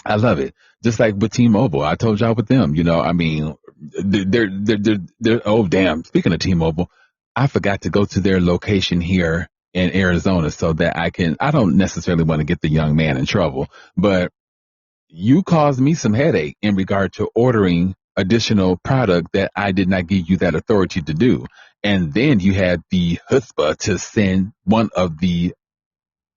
I love it. Just like with T-Mobile, I told y'all with them. I mean, oh damn. Speaking of T-Mobile, I forgot to go to their location here in Arizona so that I don't necessarily want to get the young man in trouble, but you caused me some headache in regard to ordering additional product that I did not give you that authority to do. And then you had the chutzpah to send one of the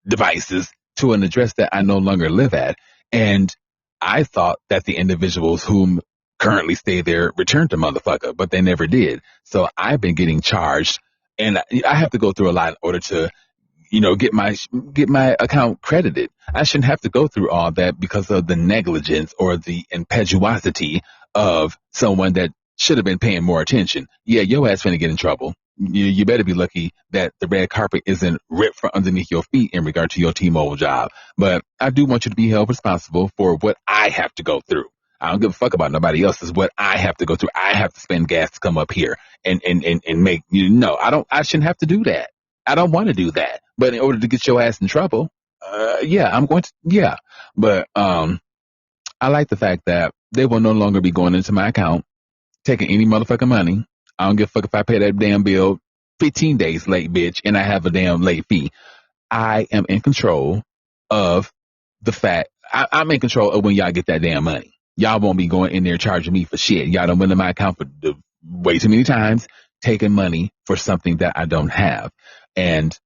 devices to an address that I no longer live at. And I thought that the individuals whom currently stay there returned to motherfucker, but they never did. So I've been getting charged, and I have to go through a lot in order to get my account credited. I shouldn't have to go through all that because of the negligence or the impetuosity of someone that should have been paying more attention. Yeah, your ass finna get in trouble. You better be lucky that the red carpet isn't ripped from underneath your feet in regard to your T-Mobile job. But I do want you to be held responsible for what I have to go through. I don't give a fuck about nobody else's. What I have to go through. I have to spend gas to come up here and make I shouldn't have to do that. I don't want to do that. But in order to get your ass in trouble, yeah, I'm going to, yeah. But I like the fact that they will no longer be going into my account, taking any motherfucking money. I don't give a fuck if I pay that damn bill 15 days late, bitch, and I have a damn late fee. I am in control of the fact, I'm in control of when y'all get that damn money. Y'all won't be going in there charging me for shit. Y'all done went in my account for way too many times, taking money for something that I don't have. And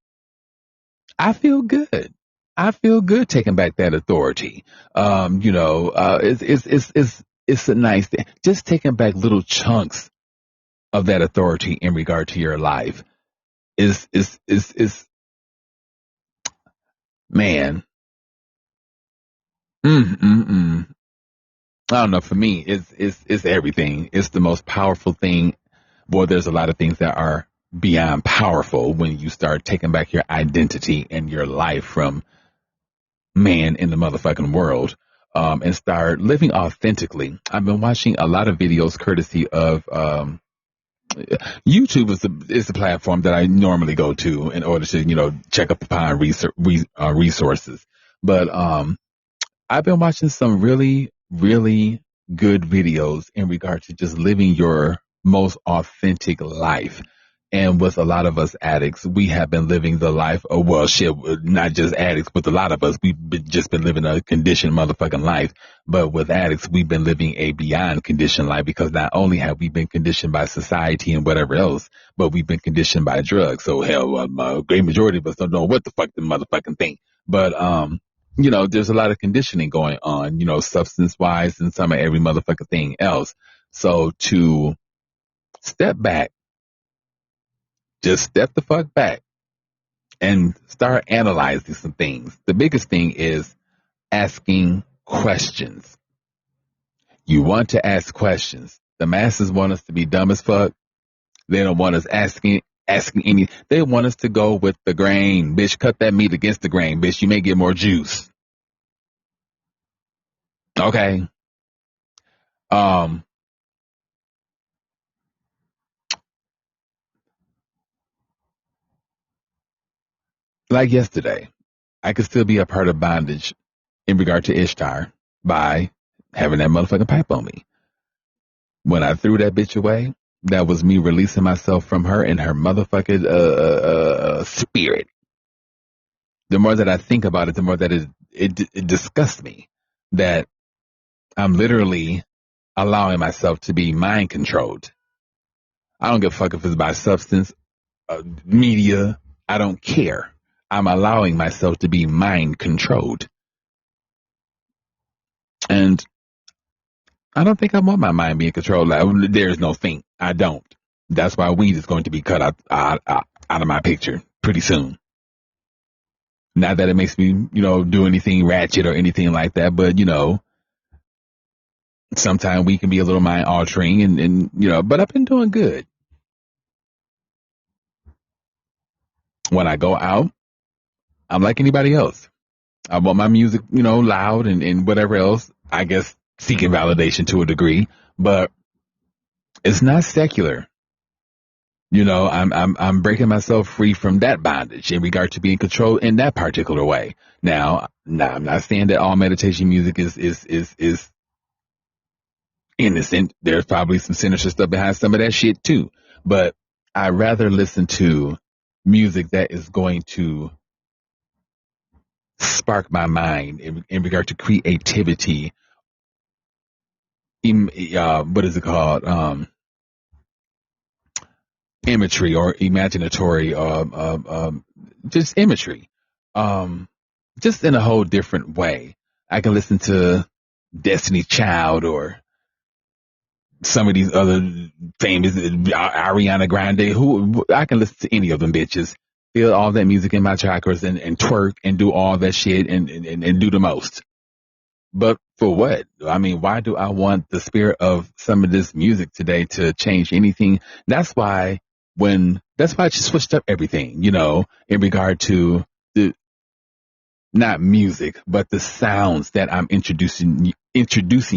I feel good. I feel good taking back that authority. It's a nice thing. Just taking back little chunks of that authority in regard to your life is man. Mm, mm, mm. I don't know. For me, it's everything. It's the most powerful thing. Boy, there's a lot of things that are beyond powerful when you start taking back your identity and your life from man in the motherfucking world, and start living authentically. I've been watching a lot of videos courtesy of YouTube is the platform that I normally go to in order to check up upon resources. But I've been watching some really, really good videos in regard to just living your most authentic life. And with a lot of us addicts, we have been living the life of, well, shit, not just addicts, but a lot of us, just been living a conditioned motherfucking life. But with addicts, we've been living a beyond conditioned life because not only have we been conditioned by society and whatever else, but we've been conditioned by drugs. So hell, a great majority of us don't know what the fuck the motherfucking thing. But, there's a lot of conditioning going on, substance wise and some of every motherfucking thing else. So to step back, just step the fuck back and start analyzing some things. The biggest thing is asking questions. You want to ask questions. The masses want us to be dumb as fuck. They don't want us asking any. They want us to go with the grain. Bitch, cut that meat against the grain. Bitch, you may get more juice. Okay. Like yesterday, I could still be a part of bondage in regard to Ishtar by having that motherfucking pipe on me. When I threw that bitch away, that was me releasing myself from her and her motherfucking spirit. The more that I think about it, the more that it disgusts me that I'm literally allowing myself to be mind controlled. I don't give a fuck if it's by substance, media. I don't care. I'm allowing myself to be mind controlled. And I don't think I want my mind being controlled. There's no think. I don't. That's why weed is going to be cut out of my picture pretty soon. Not that it makes me, do anything ratchet or anything like that, but, sometimes we can be a little mind altering and but I've been doing good. When I go out, I'm like anybody else. I want my music, loud and whatever else, I guess seeking validation to a degree, but it's not secular. I'm breaking myself free from that bondage in regard to being controlled in that particular way. Now, I'm not saying that all meditation music is innocent. There's probably some sinister stuff behind some of that shit too. But I rather listen to music that is going to spark my mind in regard to creativity. What is it called? Imagery or imaginatory, just imagery, just in a whole different way. I can listen to Destiny Child or some of these other famous Ariana Grande, who I can listen to any of them bitches, feel all that music in my chakras and twerk and do all that shit and do the most. But for what? I mean, why do I want the spirit of some of this music today to change anything? That's why I just switched up everything, in regard to the, not music, but the sounds that I'm introducing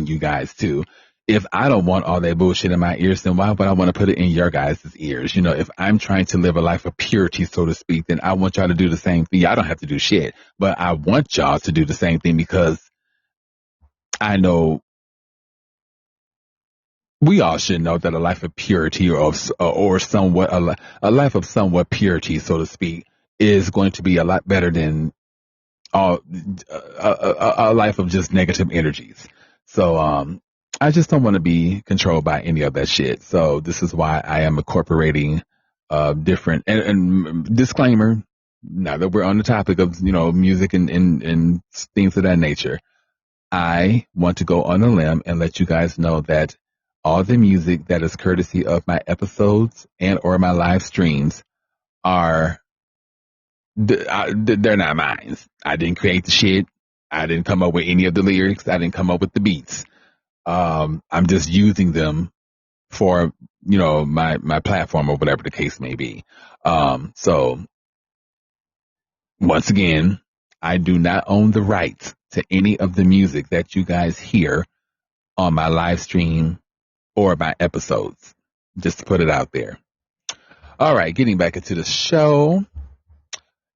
you guys to. If I don't want all that bullshit in my ears, then why would I want to put it in your guys' ears? If I'm trying to live a life of purity, so to speak, then I want y'all to do the same thing. I don't have to do shit, but I want y'all to do the same thing because I know we all should know that a life of purity or somewhat a life of somewhat purity, so to speak, is going to be a lot better than a life of just negative energies. So I just don't want to be controlled by any of that shit. So this is why I am incorporating different and disclaimer. Now that we're on the topic of music and things of that nature, I want to go on a limb and let you guys know that all the music that is courtesy of my episodes and or my live streams are they're not mine. I didn't create the shit. I didn't come up with any of the lyrics. I didn't come up with the beats. I'm just using them for my platform or whatever the case may be. So once again, I do not own the rights to any of the music that you guys hear on my live stream or my episodes. Just to put it out there. All right, getting back into the show.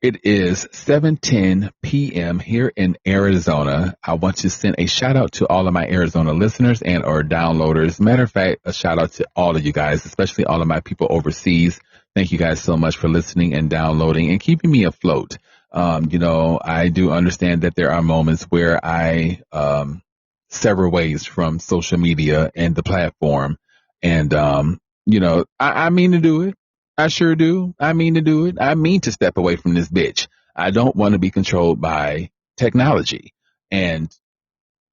It is 7:10 p.m. here in Arizona. I want to send a shout out to all of my Arizona listeners and or downloaders. Matter of fact, a shout out to all of you guys, especially all of my people overseas. Thank you guys so much for listening and downloading and keeping me afloat. I do understand that there are moments where I sever ways from social media and the platform. And, I mean to do it. I sure do. I mean to do it. I mean to step away from this bitch. I don't want to be controlled by technology. And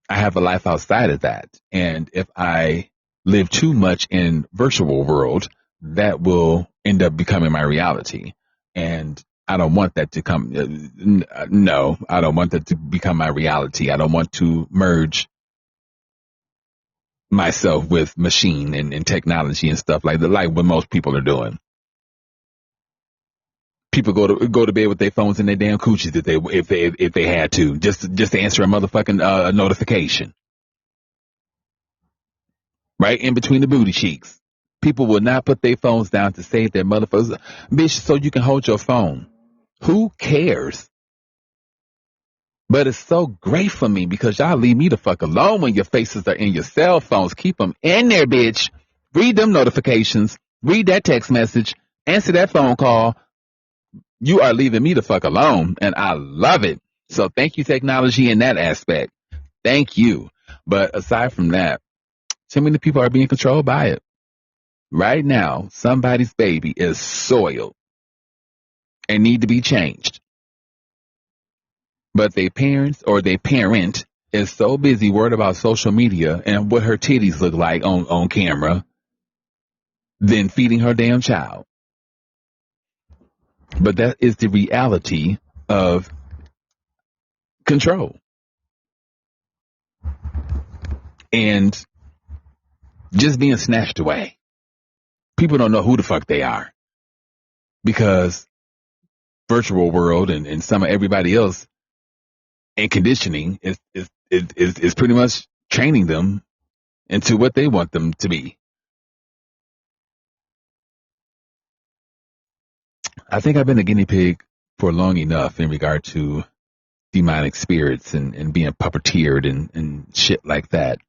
I have a life outside of that. And if I live too much in virtual world, that will end up becoming my reality. And I don't want that to come. No, I don't want that to become my reality. I don't want to merge myself with machine and technology and stuff like that, like what most people are doing. People go to bed with their phones in their damn coochies if they had to, just to answer a motherfucking notification, right in between the booty cheeks. People will not put their phones down to save their motherfuckers, bitch, so you can hold your phone. Who cares? But it's so great for me because y'all leave me the fuck alone when your faces are in your cell phones. Keep them in there, bitch. Read them notifications. Read that text message. Answer that phone call. You are leaving me the fuck alone, and I love it. So thank you, technology, in that aspect. Thank you. But aside from that, too many people are being controlled by it. Right now, somebody's baby is soiled and need to be changed. But their parents or their parent is so busy worried about social media and what her titties look like on camera than feeding her damn child. But that is the reality of control. And just being snatched away. People don't know who the fuck they are. Because virtual world and some of everybody else and conditioning is pretty much training them into what they want them to be. I think I've been a guinea pig for long enough in regard to demonic spirits and being puppeteered and shit like that.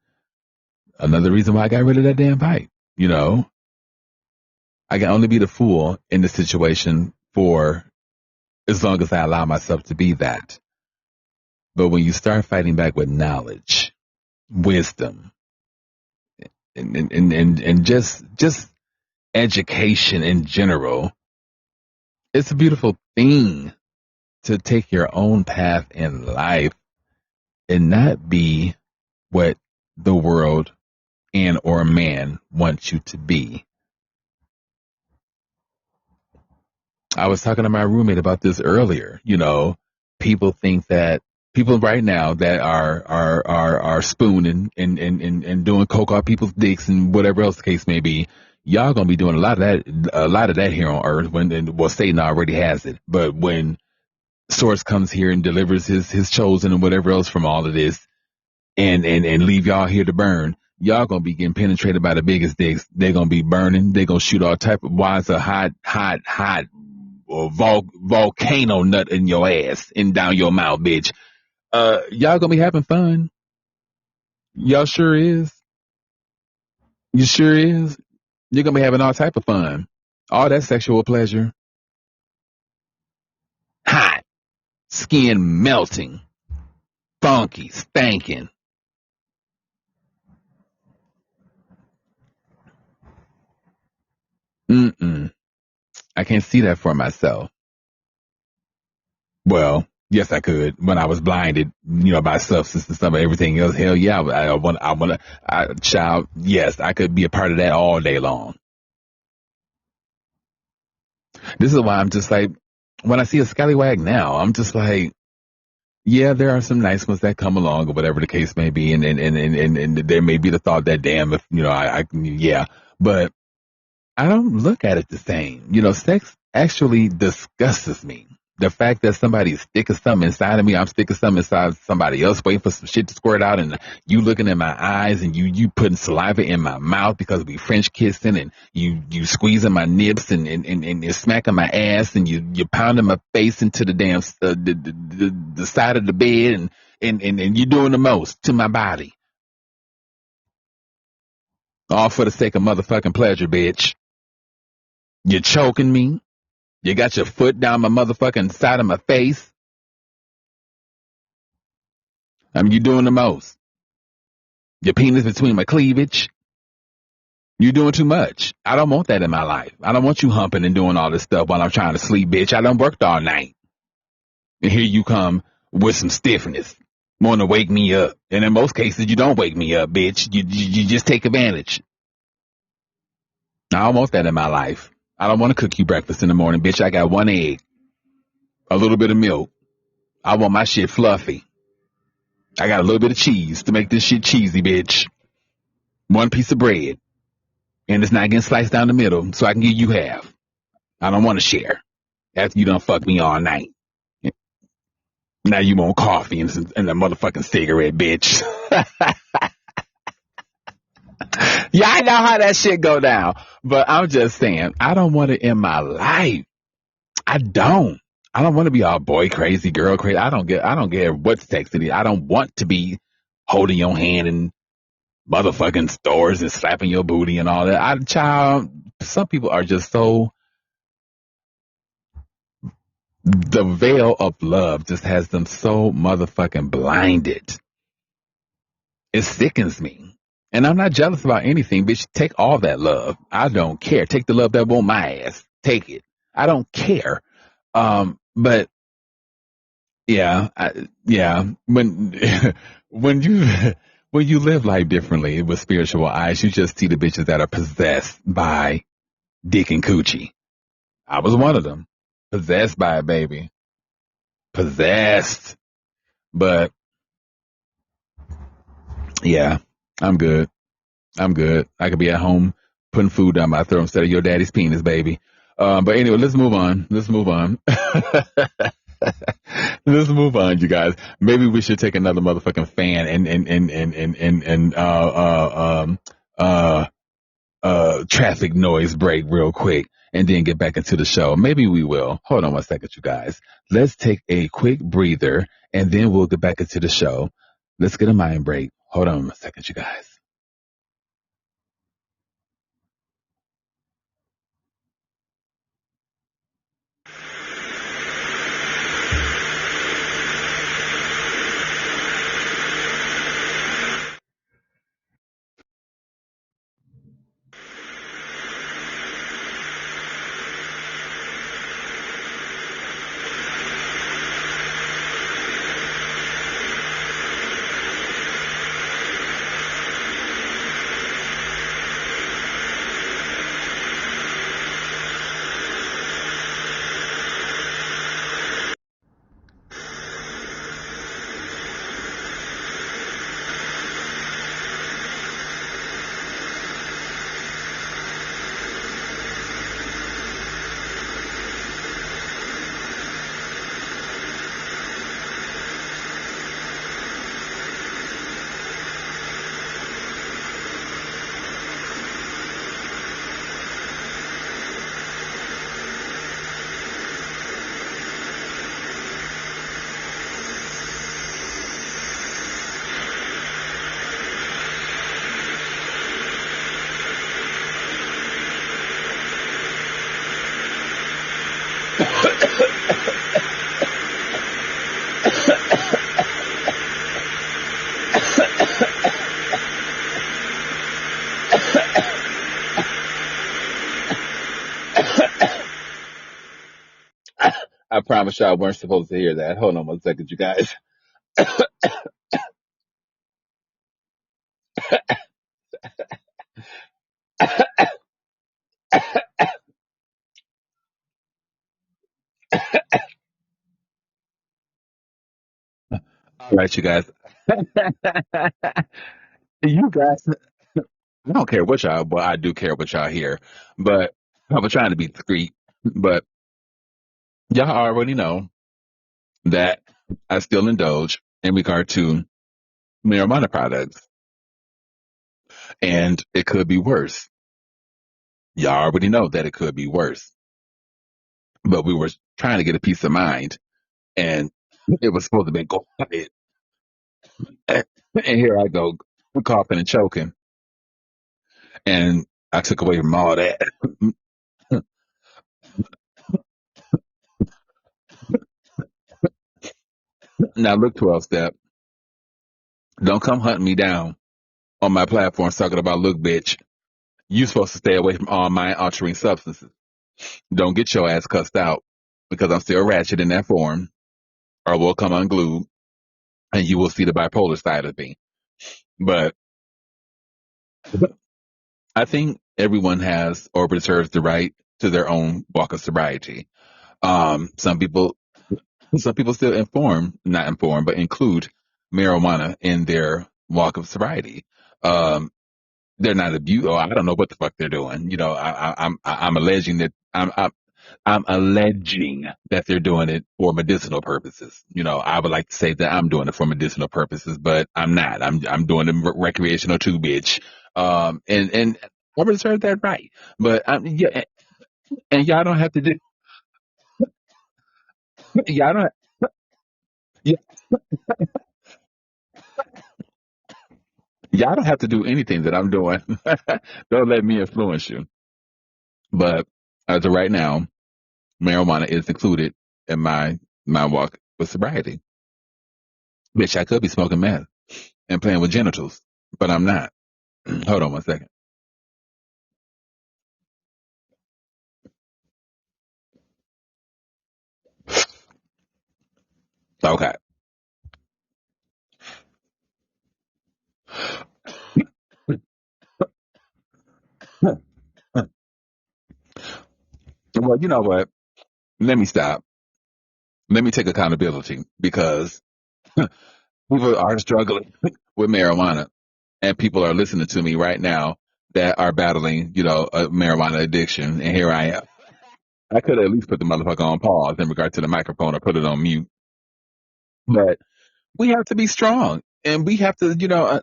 Another reason why I got rid of that damn pipe. You know, I can only be the fool in the situation for as long as I allow myself to be that. But when you start fighting back with knowledge, wisdom, and just education in general, it's a beautiful thing to take your own path in life and not be what the world and or man wants you to be. I was talking to my roommate about this earlier. You know, people think that people right now that are spooning and doing coke off people's dicks and whatever else the case may be, y'all gonna be doing a lot of that here on earth well, Satan already has it. But when Source comes here and delivers his chosen and whatever else from all of this and leave y'all here to burn, y'all gonna be getting penetrated by the biggest dicks. They're gonna be burning. They're gonna shoot all type of wise of hot or volcano nut in your ass and down your mouth, bitch. Y'all gonna be having fun. Y'all sure is. You sure is. You're gonna be having all type of fun. All that sexual pleasure. Hot. Skin melting. Funky. Stanking. I can't see that for myself. Well, yes, I could when I was blinded, by substance and stuff and everything else. Hell yeah, child. Yes, I could be a part of that all day long. This is why I'm just like, when I see a scallywag now, I'm just like, yeah, there are some nice ones that come along or whatever the case may be. And there may be the thought that, damn, if, yeah, but I don't look at it the same. Sex actually disgusts me. The fact that somebody's sticking something inside of me, I'm sticking something inside somebody else, waiting for some shit to squirt out, and you looking in my eyes, and you putting saliva in my mouth because we French kissing, and you squeezing my nips, and you're smacking my ass, and you pounding my face into the damn the side of the bed, and you're doing the most to my body, all for the sake of motherfucking pleasure, bitch. You're choking me. You got your foot down my motherfucking side of my face. You doing the most. Your penis between my cleavage. You doing too much. I don't want that in my life. I don't want you humping and doing all this stuff while I'm trying to sleep, bitch. I done worked all night. And here you come with some stiffness. Want to wake me up. And in most cases, you don't wake me up, bitch. You just take advantage. I don't want that in my life. I don't want to cook you breakfast in the morning, bitch. I got one egg. a little bit of milk. I want my shit fluffy. I got a little bit of cheese to make this shit cheesy, bitch. One piece of bread. And it's not getting sliced down the middle, so I can give you half. I don't want to share. After you done fuck me all night. Now you want coffee and a motherfucking cigarette, bitch. Yeah, I know how that shit go down. But I'm just saying, I don't want it in my life. I don't. I don't want to be all boy crazy, girl crazy. I don't care what's texting it. I don't want to be holding your hand in motherfucking stores and slapping your booty and all that. Child, some people are just so, the veil of love just has them so motherfucking blinded. It sickens me. And I'm not jealous about anything, bitch. Take all that love. I don't care. Take the love that won't my ass. Take it. I don't care. But yeah, when when you when you live life differently with spiritual eyes, you just see the bitches that are possessed by dick and coochie. I was one of them, possessed by it, baby, possessed. But yeah, I'm good. I'm good. I could be at home putting food down my throat instead of your daddy's penis, baby. But anyway, let's move on. Let's move on. Let's move on, you guys. Maybe we should take another motherfucking fan and traffic noise break real quick and then get back into the show. Maybe we will. Hold on one second, you guys. Let's take a quick breather and then we'll get back into the show. Let's get a mind break. Hold on a second, you guys. I promise y'all weren't supposed to hear that. Hold on one second, you guys. All right, you guys. You guys, I don't care what y'all, well, I do care what y'all hear, but I was trying to be discreet. But y'all already know that I still indulge in regard to marijuana products, and it could be worse. Y'all already know that it could be worse, but we were trying to get a peace of mind, and it was supposed to be quiet. And here I go, coughing and choking, and I took away from all that. Now look, 12 step, don't come hunting me down on my platform talking about, look, bitch, you supposed to stay away from all mind altering substances. Don't get your ass cussed out because I'm still ratchet in that form, or we'll come unglued and you will see the bipolar side of me. But I think everyone has or reserves the right to their own walk of sobriety. Some people Some people still not inform, but include marijuana in their walk of sobriety. Um, they're not abuse. Oh, I don't know what the fuck they're doing. I'm alleging that I'm alleging that they're doing it for medicinal purposes. I would like to say that I'm doing it for medicinal purposes, but I'm not. I'm doing it recreational too, bitch. And I reserve that right. But yeah, and y'all don't have to do. Y'all don't. y- Y'all don't have to do anything that I'm doing. Don't let me influence you. But as of right now, marijuana is included in my walk with sobriety. Bitch, I could be smoking meth and playing with genitals, but I'm not. Hold on one second. Okay. Well, you know what? Let me stop. Let me take accountability because people are struggling with marijuana, and people are listening to me right now that are battling, a marijuana addiction, and here I am. I could at least put the motherfucker on pause in regard to the microphone or put it on mute, but we have to be strong. And we have to,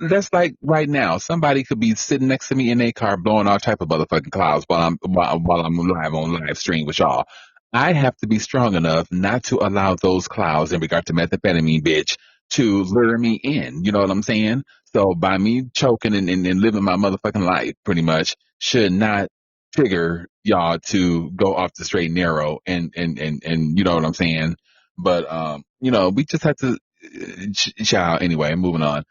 that's like right now. Somebody could be sitting next to me in a car blowing all type of motherfucking clouds while I'm live on live stream with y'all. I have to be strong enough not to allow those clouds in regard to methamphetamine, bitch, to lure me in. You know what I'm saying? So by me choking and living my motherfucking life, pretty much, should not trigger y'all to go off the straight and narrow and you know what I'm saying? But we just have to child. Anyway, moving on.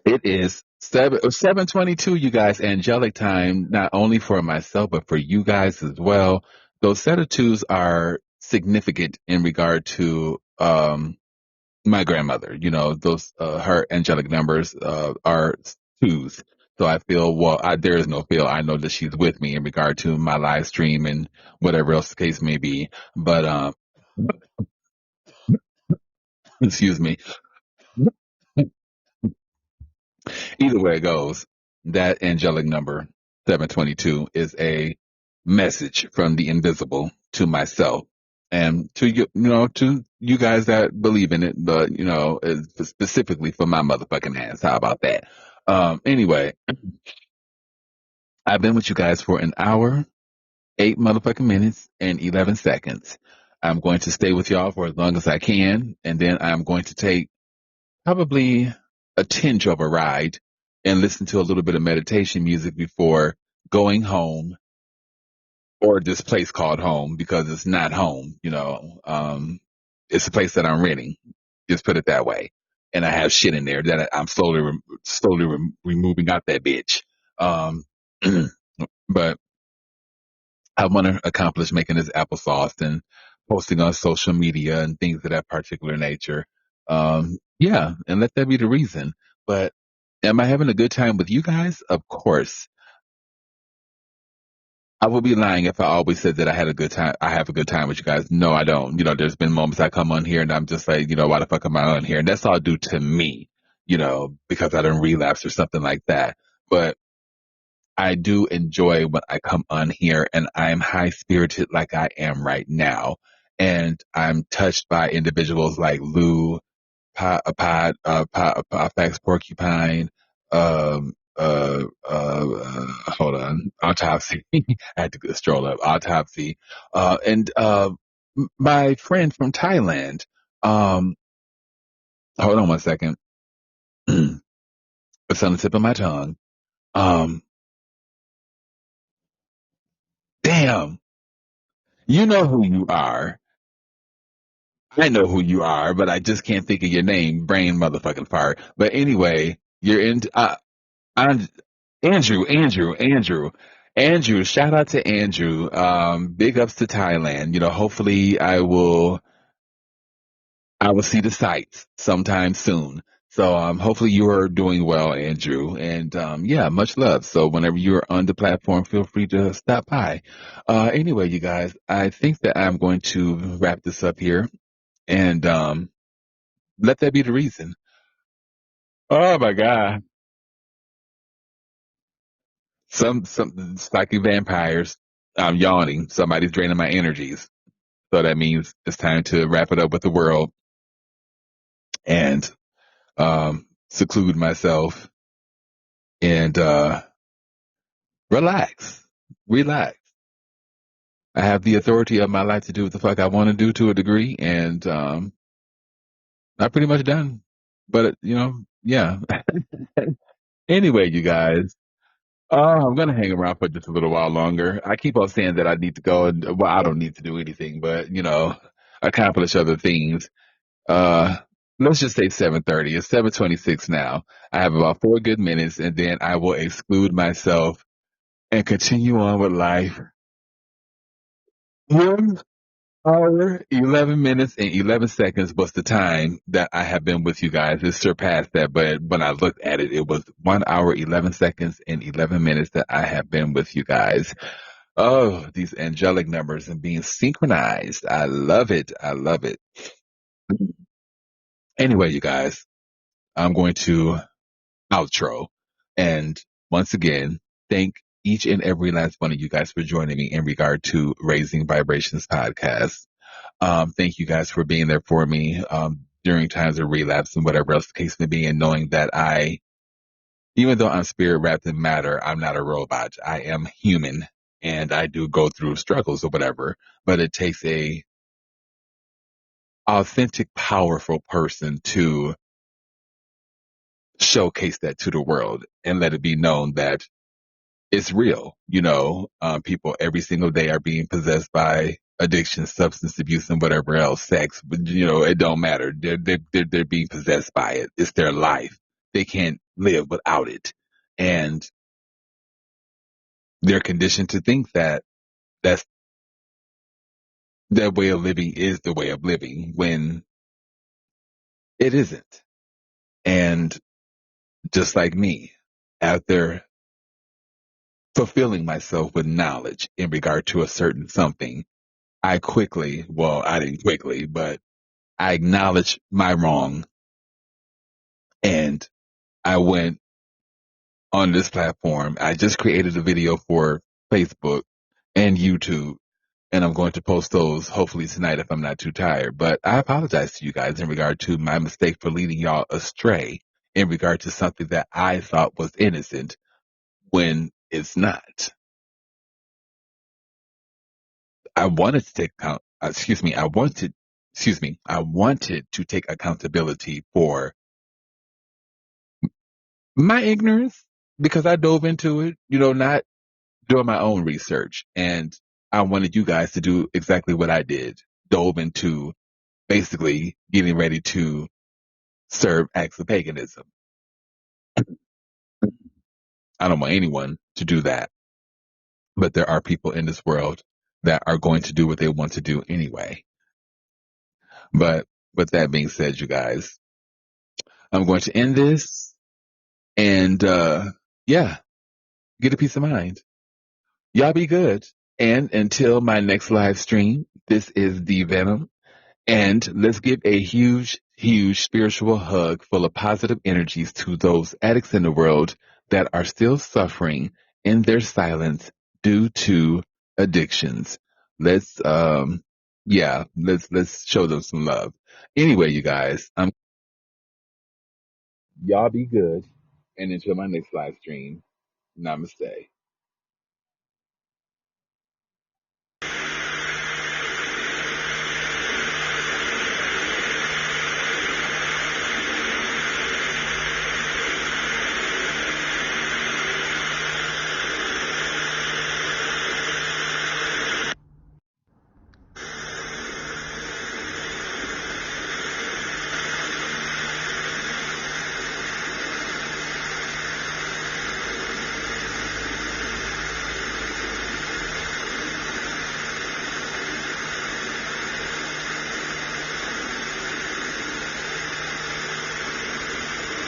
It is 7:22. You guys, angelic time, not only for myself but for you guys as well. Those set of twos are significant in regard to my grandmother. Those her angelic numbers are twos. So I feel there is no feel. I know that she's with me in regard to my live stream and whatever else the case may be. But excuse me. Either way it goes, that angelic number 722 is a message from the invisible to myself and to to you guys that believe in it, but it's specifically for my motherfucking ass. How about that? Anyway, I've been with you guys for an hour, 8 motherfucking minutes and 11 seconds. I'm going to stay with y'all for as long as I can, and then I'm going to take probably a tinge of a ride and listen to a little bit of meditation music before going home or this place called home because it's not home, it's a place that I'm renting. Just put it that way. And I have shit in there that I'm slowly removing out that bitch. Um, but I want to accomplish making this applesauce and posting on social media and things of that particular nature. Yeah, and let that be the reason. But am I having a good time with you guys? Of course. I would be lying if I always said that I had a good time. I have a good time with you guys. No, I don't. There's been moments I come on here and I'm just like, why the fuck am I on here? And that's all due to me, because I don't relapse or something like that. But I do enjoy when I come on here and I'm high spirited like I am right now. And I'm touched by individuals like Lou, Fax Porcupine, hold on, Autopsy. I had to stroll up, Autopsy, and my friend from Thailand. Um, hold on one second. It's on the tip of my tongue. Um, damn, you know who you are. I know who you are, but I just can't think of your name. Brain motherfucking fart. But anyway, you're in. I'm Andrew. Shout out to Andrew. Big ups to Thailand. Hopefully I will see the sights sometime soon. So hopefully you are doing well, Andrew. And yeah, much love. So whenever you're on the platform, feel free to stop by. Anyway, you guys, I think that I'm going to wrap this up here and let that be the reason. Oh my God. Some psychic vampires. I'm yawning. Somebody's draining my energies. So that means it's time to wrap it up with the world and seclude myself and relax. Relax. I have the authority of my life to do what the fuck I want to do to a degree, and I'm pretty much done. But yeah. Anyway, you guys, I'm gonna hang around for just a little while longer. I keep on saying that I need to go, and well, I don't need to do anything, but accomplish other things. Uh, let's just say 7:30. It's 7:26 now. I have about 4 good minutes, and then I will exclude myself and continue on with life. 1 hour, 11 minutes, and 11 seconds was the time that I have been with you guys. It surpassed that, but when I looked at it, it was 1 hour, 11 seconds, and 11 minutes that I have been with you guys. Oh, these angelic numbers and being synchronized. I love it. I love it. Anyway, you guys, I'm going to outro. And once again, thank each and every last one of you guys for joining me in regard to Raising Vibrations podcast. Thank you guys for being there for me during times of relapse and whatever else the case may be, and knowing that even though I'm spirit wrapped in matter, I'm not a robot. I am human, and I do go through struggles or whatever. But it takes a authentic, powerful person to showcase that to the world and let it be known that it's real. People every single day are being possessed by addiction, substance abuse, and whatever else, sex. But it don't matter. They're being possessed by it. It's their life. They can't live without it, and they're conditioned to think that that's their way of living is the way of living when it isn't. And just like me, after fulfilling myself with knowledge in regard to a certain something, I didn't quickly, but I acknowledged my wrong, and I went on this platform. I just created a video for Facebook and YouTube, and I'm going to post those hopefully tonight if I'm not too tired. But I apologize to you guys in regard to my mistake for leading y'all astray in regard to something that I thought was innocent when it's not. I wanted to take account, excuse me, I wanted to take accountability for my ignorance because I dove into it, not doing my own research. And I wanted you guys to do exactly what I did, dove into basically getting ready to serve acts of paganism. I don't want anyone to do that, but there are people in this world that are going to do what they want to do anyway. But with that being said, you guys, I'm going to end this and, yeah, get a peace of mind. Y'all be good. And until my next live stream, this is the Venom. And let's give a huge, huge spiritual hug full of positive energies to those addicts in the world that are still suffering in their silence due to addictions. Let's, let's show them some love. Anyway, you guys, y'all be good and until my next live stream. Namaste.